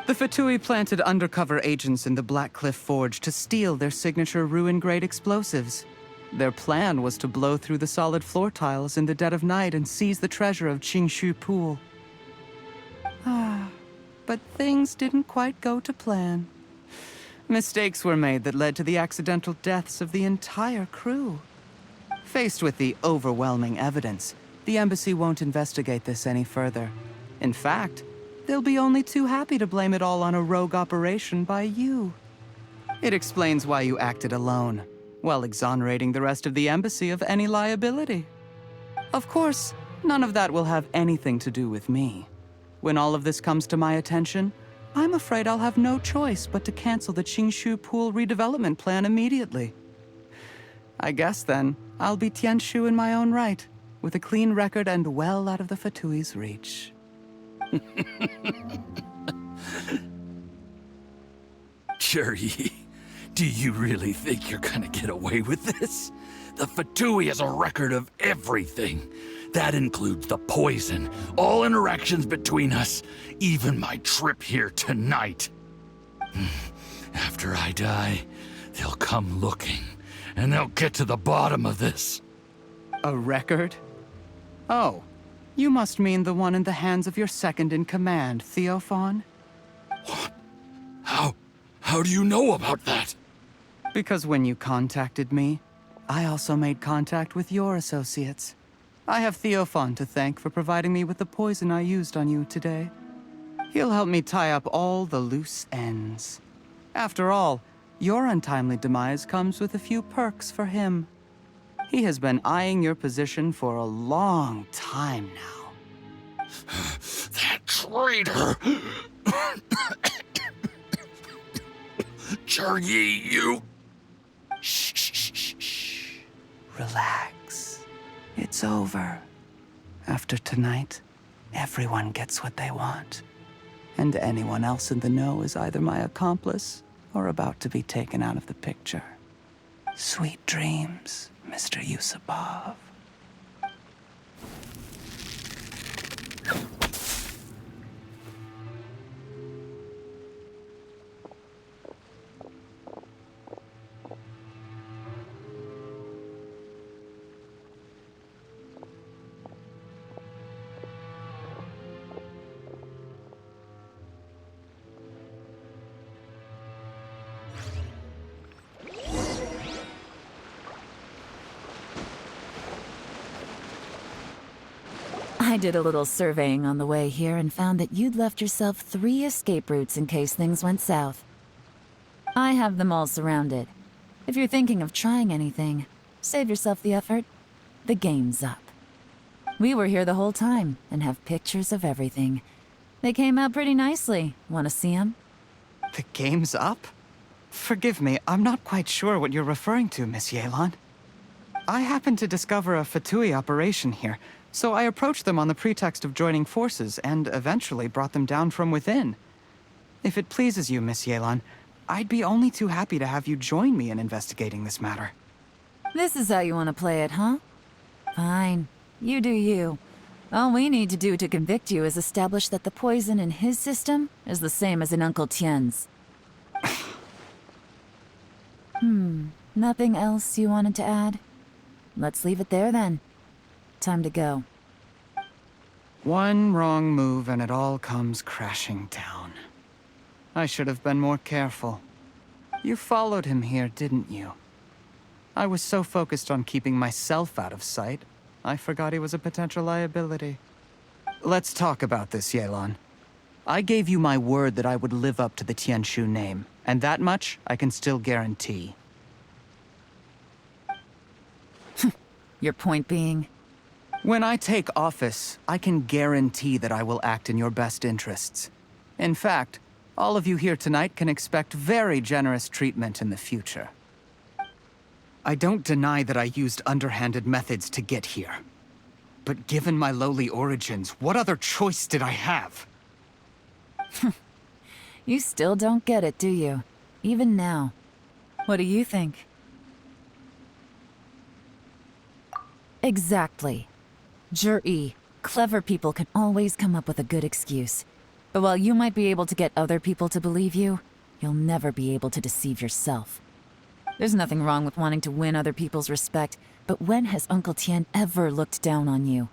The Fatui planted undercover agents in the Black Cliff Forge to steal their signature ruin-grade explosives. Their plan was to blow through the solid floor tiles in the dead of night and seize the treasure of Qinxiu Pool. But things didn't quite go to plan. Mistakes were made that led to the accidental deaths of the entire crew. Faced with the overwhelming evidence, the embassy won't investigate this any further. In fact, they'll be only too happy to blame it all on a rogue operation by you. It explains why you acted alone, while exonerating the rest of the embassy of any liability. Of course, none of that will have anything to do with me. When all of this comes to my attention, I'm afraid I'll have no choice but to cancel the Qinxiu Pool redevelopment plan immediately. I guess then, I'll be Tianshu in my own right, with a clean record and well out of the Fatui's reach. Zhiyi, do you really think you're gonna get away with this? The Fatui has a record of everything. That includes the poison, all interactions between us, even my trip here tonight. After I die, they'll come looking, and they'll get to the bottom of this. A record? Oh, you must mean the one in the hands of your second-in-command, Theophan? What? How do you know about that? Because when you contacted me, I also made contact with your associates. I have Theophan to thank for providing me with the poison I used on you today. He'll help me tie up all the loose ends. After all, your untimely demise comes with a few perks for him. He has been eyeing your position for a long time now. That traitor! Zhiyi, you... Shh. Relax. It's over. After tonight, everyone gets what they want. And anyone else in the know is either my accomplice or about to be taken out of the picture. Sweet dreams, Mr. Yusupov. I did a little surveying on the way here and found that you'd left yourself 3 escape routes in case things went south. I have them all surrounded. If you're thinking of trying anything, save yourself the effort. The game's up. We were here the whole time and have pictures of everything. They came out pretty nicely. Want to see them? The game's up? Forgive me, I'm not quite sure what you're referring to, Miss Yelan. I happened to discover a Fatui operation here, so I approached them on the pretext of joining forces and eventually brought them down from within. If it pleases you, Miss Yelan, I'd be only too happy to have you join me in investigating this matter. This is how you want to play it, huh? Fine. You do you. All we need to do to convict you is establish that the poison in his system is the same as in Uncle Tian's. Nothing else you wanted to add? Let's leave it there then. Time to go. One wrong move and it all comes crashing down. I should have been more careful. You followed him here, didn't you? I was so focused on keeping myself out of sight, I forgot he was a potential liability. Let's talk about this, Yelan. I gave you my word that I would live up to the Tianshu name, and that much I can still guarantee. Your point being? When I take office, I can guarantee that I will act in your best interests. In fact, all of you here tonight can expect very generous treatment in the future. I don't deny that I used underhanded methods to get here. But given my lowly origins, what other choice did I have? You still don't get it, do you? Even now. What do you think? Exactly. Zhiyi, clever people can always come up with a good excuse. But while you might be able to get other people to believe you, you'll never be able to deceive yourself. There's nothing wrong with wanting to win other people's respect, but when has Uncle Tian ever looked down on you?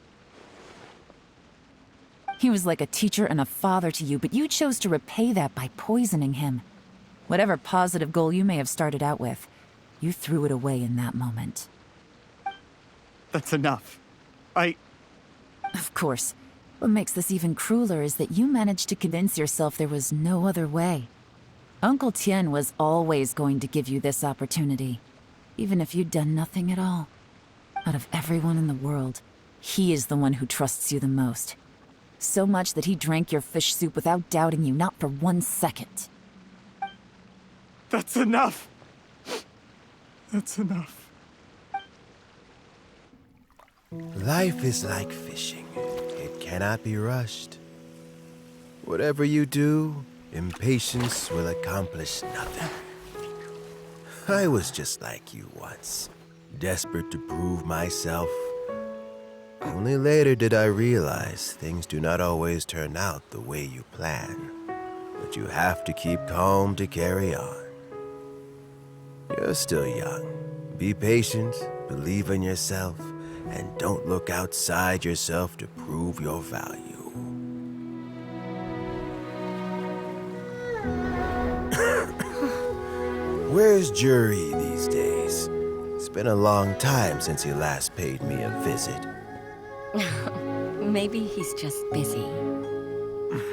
He was like a teacher and a father to you, but you chose to repay that by poisoning him. Whatever positive goal you may have started out with, you threw it away in that moment. That's enough. Of course. What makes this even crueler is that you managed to convince yourself there was no other way. Uncle Tian was always going to give you this opportunity, even if you'd done nothing at all. Out of everyone in the world, he is the one who trusts you the most. So much that he drank your fish soup without doubting you, not for 1 second. That's enough! That's enough. Life is like fishing. It cannot be rushed. Whatever you do, impatience will accomplish nothing. I was just like you once, desperate to prove myself. Only later did I realize things do not always turn out the way you plan, but you have to keep calm to carry on. You're still young. Be patient, believe in yourself, and don't look outside yourself to prove your value. Where's Zhiyi these days? It's been a long time since he last paid me a visit. Maybe he's just busy.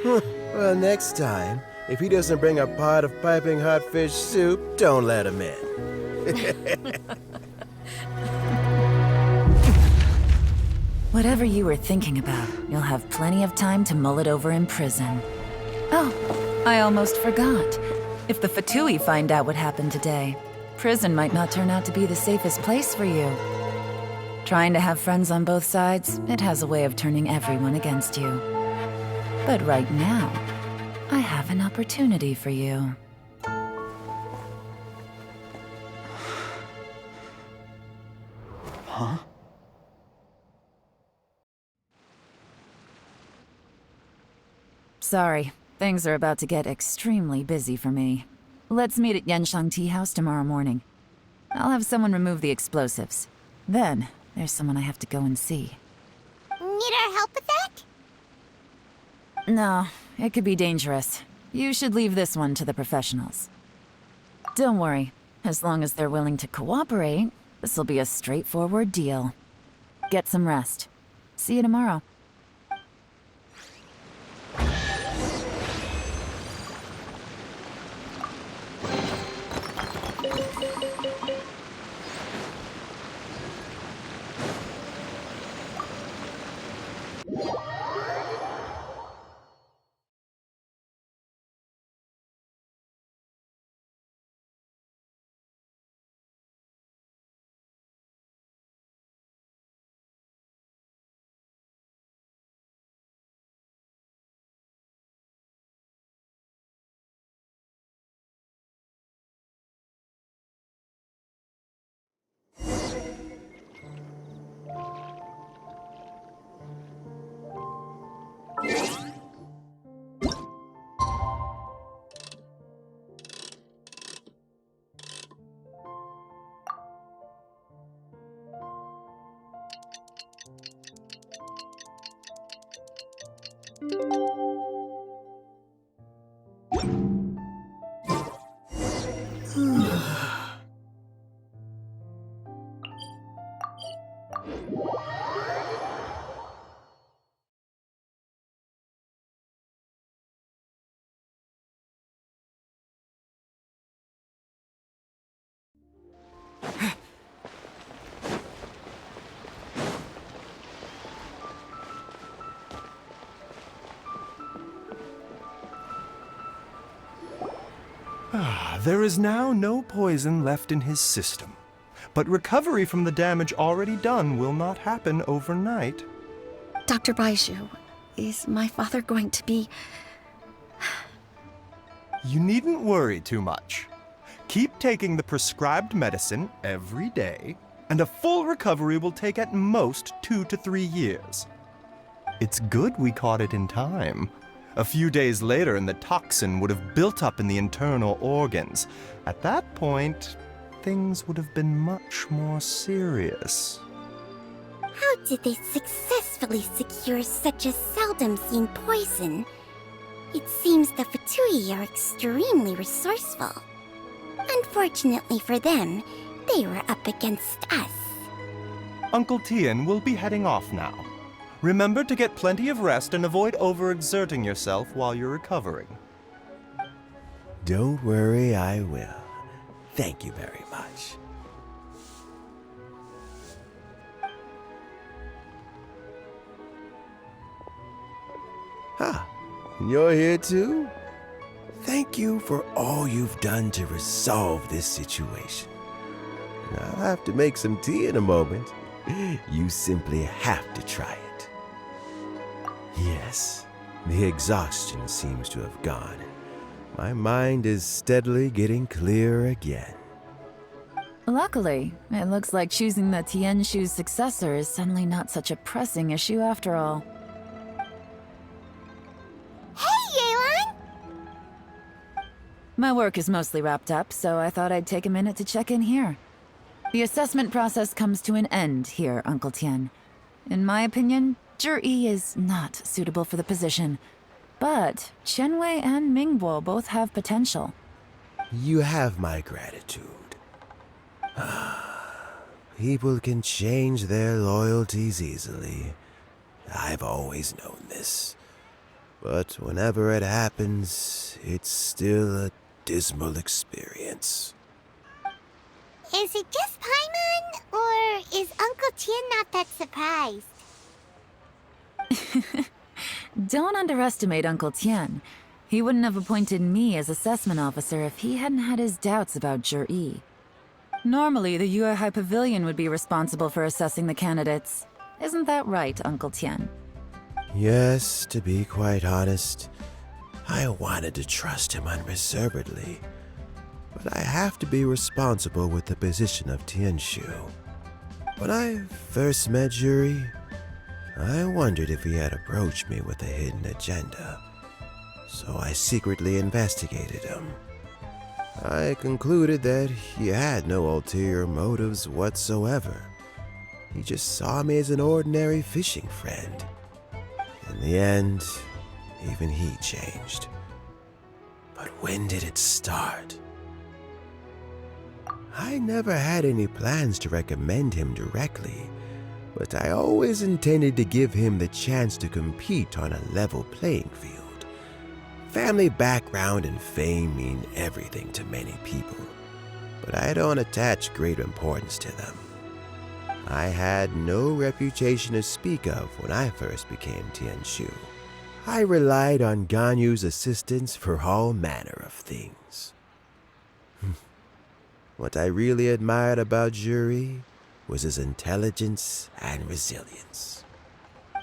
Well, next time, if he doesn't bring a pot of piping hot fish soup, don't let him in. Whatever you were thinking about, you'll have plenty of time to mull it over in prison. Oh, I almost forgot. If the Fatui find out what happened today, prison might not turn out to be the safest place for you. Trying to have friends on both sides, it has a way of turning everyone against you. But right now, I have an opportunity for you. Huh? Sorry, things are about to get extremely busy for me. Let's meet at Yanshang Tea House tomorrow morning. I'll have someone remove the explosives. Then, there's someone I have to go and see. Need our help with that? No, it could be dangerous. You should leave this one to the professionals. Don't worry. As long as they're willing to cooperate, this'll be a straightforward deal. Get some rest. See you tomorrow. There is now no poison left in his system, but recovery from the damage already done will not happen overnight. Dr. Baizhu, is my father going to be... You needn't worry too much. Keep taking the prescribed medicine every day, and a full recovery will take at most 2 to 3 years. It's good we caught it in time. A few days later, and the toxin would have built up in the internal organs. At that point, things would have been much more serious. How did they successfully secure such a seldom-seen poison? It seems the Fatui are extremely resourceful. Unfortunately for them, they were up against us. Uncle Tian will be heading off now. Remember to get plenty of rest and avoid overexerting yourself while you're recovering. Don't worry, I will. Thank you very much. Ah, you're here too? Thank you for all you've done to resolve this situation. I'll have to make some tea in a moment. You simply have to try it. Yes, the exhaustion seems to have gone. My mind is steadily getting clearer again. Luckily, it looks like choosing the Tianshu's successor is suddenly not such a pressing issue after all. Hey, Yelan! My work is mostly wrapped up, so I thought I'd take a minute to check in here. The assessment process comes to an end here, Uncle Tian. In my opinion, Zhiyi is not suitable for the position, but Qianwei and Mingbo both have potential. You have my gratitude. People can change their loyalties easily. I've always known this. But whenever it happens, it's still a dismal experience. Is it just Paimon, or is Uncle Tian not that surprised? Don't underestimate Uncle Tian. He wouldn't have appointed me as assessment officer if he hadn't had his doubts about Zhiyi. Normally, the Liyue High Pavilion would be responsible for assessing the candidates. Isn't that right, Uncle Tian? Yes, to be quite honest, I wanted to trust him unreservedly. But I have to be responsible with the position of Tianshu. When I first met Zhiyi, I wondered if he had approached me with a hidden agenda. So I secretly investigated him. I concluded that he had no ulterior motives whatsoever. He just saw me as an ordinary fishing friend. In the end, even he changed. But when did it start? I never had any plans to recommend him directly, but I always intended to give him the chance to compete on a level playing field. Family background and fame mean everything to many people, but I don't attach great importance to them. I had no reputation to speak of when I first became Tianshu. I relied on Ganyu's assistance for all manner of things. What I really admired about Zhiyi was his intelligence and resilience.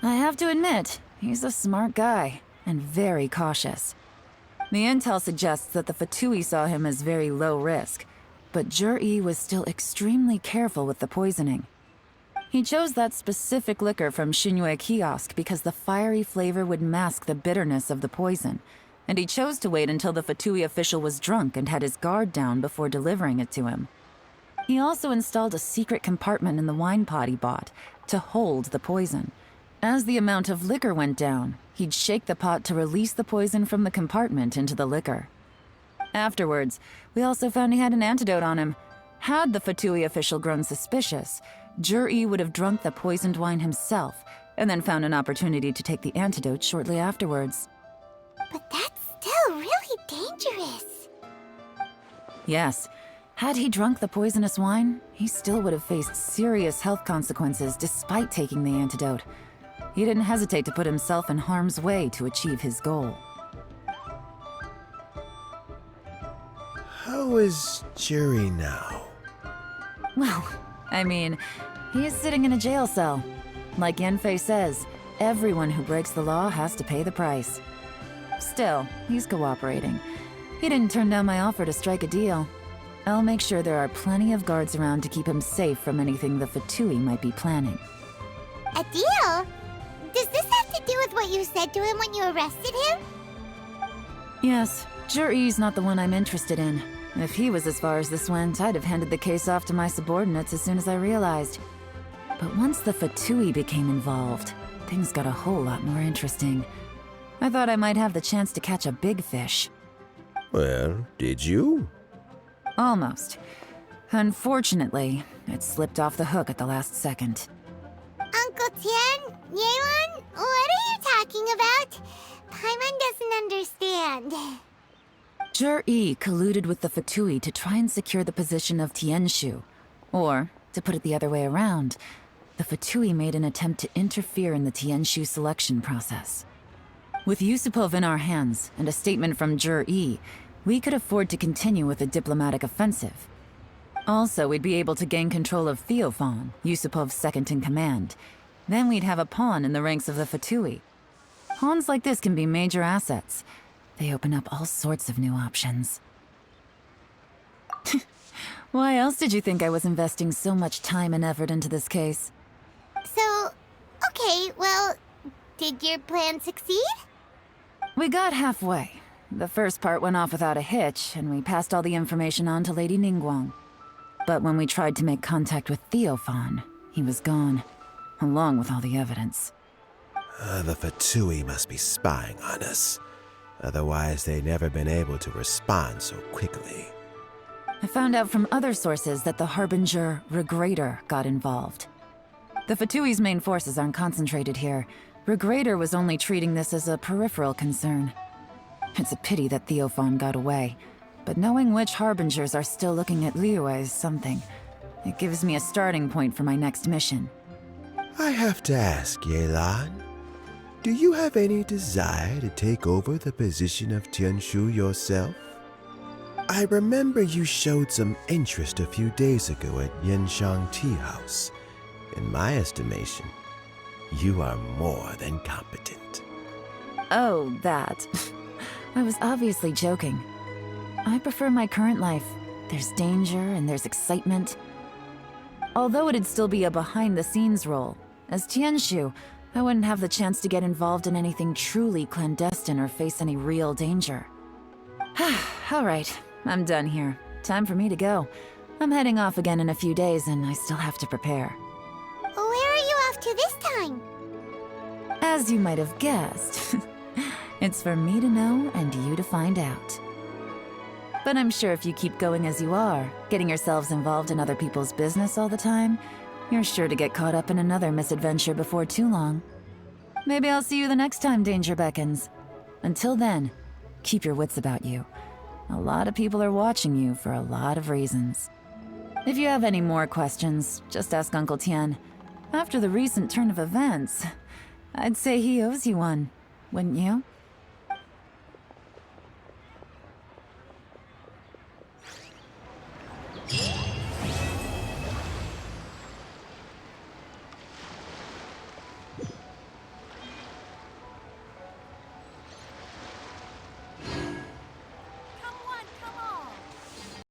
I have to admit, he's a smart guy, and very cautious. The intel suggests that the Fatui saw him as very low risk, but Zhiyi was still extremely careful with the poisoning. He chose that specific liquor from Xinyu kiosk because the fiery flavor would mask the bitterness of the poison, and he chose to wait until the Fatui official was drunk and had his guard down before delivering it to him. He also installed a secret compartment in the wine pot he bought to hold the poison. As the amount of liquor went down, he'd shake the pot to release the poison from the compartment into the liquor. Afterwards, we also found he had an antidote on him. Had the Fatui official grown suspicious, Zhiyi would have drunk the poisoned wine himself, and then found an opportunity to take the antidote shortly afterwards. But that's still really dangerous. Yes, had he drunk the poisonous wine, he still would have faced serious health consequences despite taking the antidote. He didn't hesitate to put himself in harm's way to achieve his goal. How is Zhiyi now? Well, I mean, he is sitting in a jail cell. Like Yanfei says, everyone who breaks the law has to pay the price. Still, he's cooperating. He didn't turn down my offer to strike a deal. I'll make sure there are plenty of guards around to keep him safe from anything the Fatui might be planning. A deal? Does this have to do with what you said to him when you arrested him? Yes, Zhiyi's not the one I'm interested in. If he was as far as this went, I'd have handed the case off to my subordinates as soon as I realized. But once the Fatui became involved, things got a whole lot more interesting. I thought I might have the chance to catch a big fish. Well, did you? Almost. Unfortunately, it slipped off the hook at the last second. Uncle Tian, Yelan, what are you talking about? Paimon doesn't understand. Zhiyi colluded with the Fatui to try and secure the position of Tianshu. Or, to put it the other way around, the Fatui made an attempt to interfere in the Tianshu selection process. With Yusupov in our hands and a statement from Zhiyi, we could afford to continue with a diplomatic offensive. Also, we'd be able to gain control of Theophan, Yusupov's second-in-command. Then we'd have a pawn in the ranks of the Fatui. Pawns like this can be major assets. They open up all sorts of new options. Why else did you think I was investing so much time and effort into this case? So, okay, well, did your plan succeed? We got halfway. The first part went off without a hitch, and we passed all the information on to Lady Ningguang. But when we tried to make contact with Theophan, he was gone, along with all the evidence. The Fatui must be spying on us. Otherwise, they'd never been able to respond so quickly. I found out from other sources that the Harbinger Regrator got involved. The Fatui's main forces aren't concentrated here. Regrator was only treating this as a peripheral concern. It's a pity that Theophan got away, but knowing which Harbingers are still looking at Liyue is something. It gives me a starting point for my next mission. I have to ask, Yelan, do you have any desire to take over the position of Tianshu yourself? I remember you showed some interest a few days ago at Yanshang Tea House. In my estimation, you are more than competent. Oh, that. I was obviously joking. I prefer my current life. There's danger and there's excitement. Although it'd still be a behind-the-scenes role, as Tianshu, I wouldn't have the chance to get involved in anything truly clandestine or face any real danger. All right, I'm done here. Time for me to go. I'm heading off again in a few days and I still have to prepare. Where are you off to this time? As you might have guessed, it's for me to know and you to find out. But I'm sure if you keep going as you are, getting yourselves involved in other people's business all the time, you're sure to get caught up in another misadventure before too long. Maybe I'll see you the next time danger beckons. Until then, keep your wits about you. A lot of people are watching you for a lot of reasons. If you have any more questions, just ask Uncle Tian. After the recent turn of events, I'd say he owes you one, wouldn't you?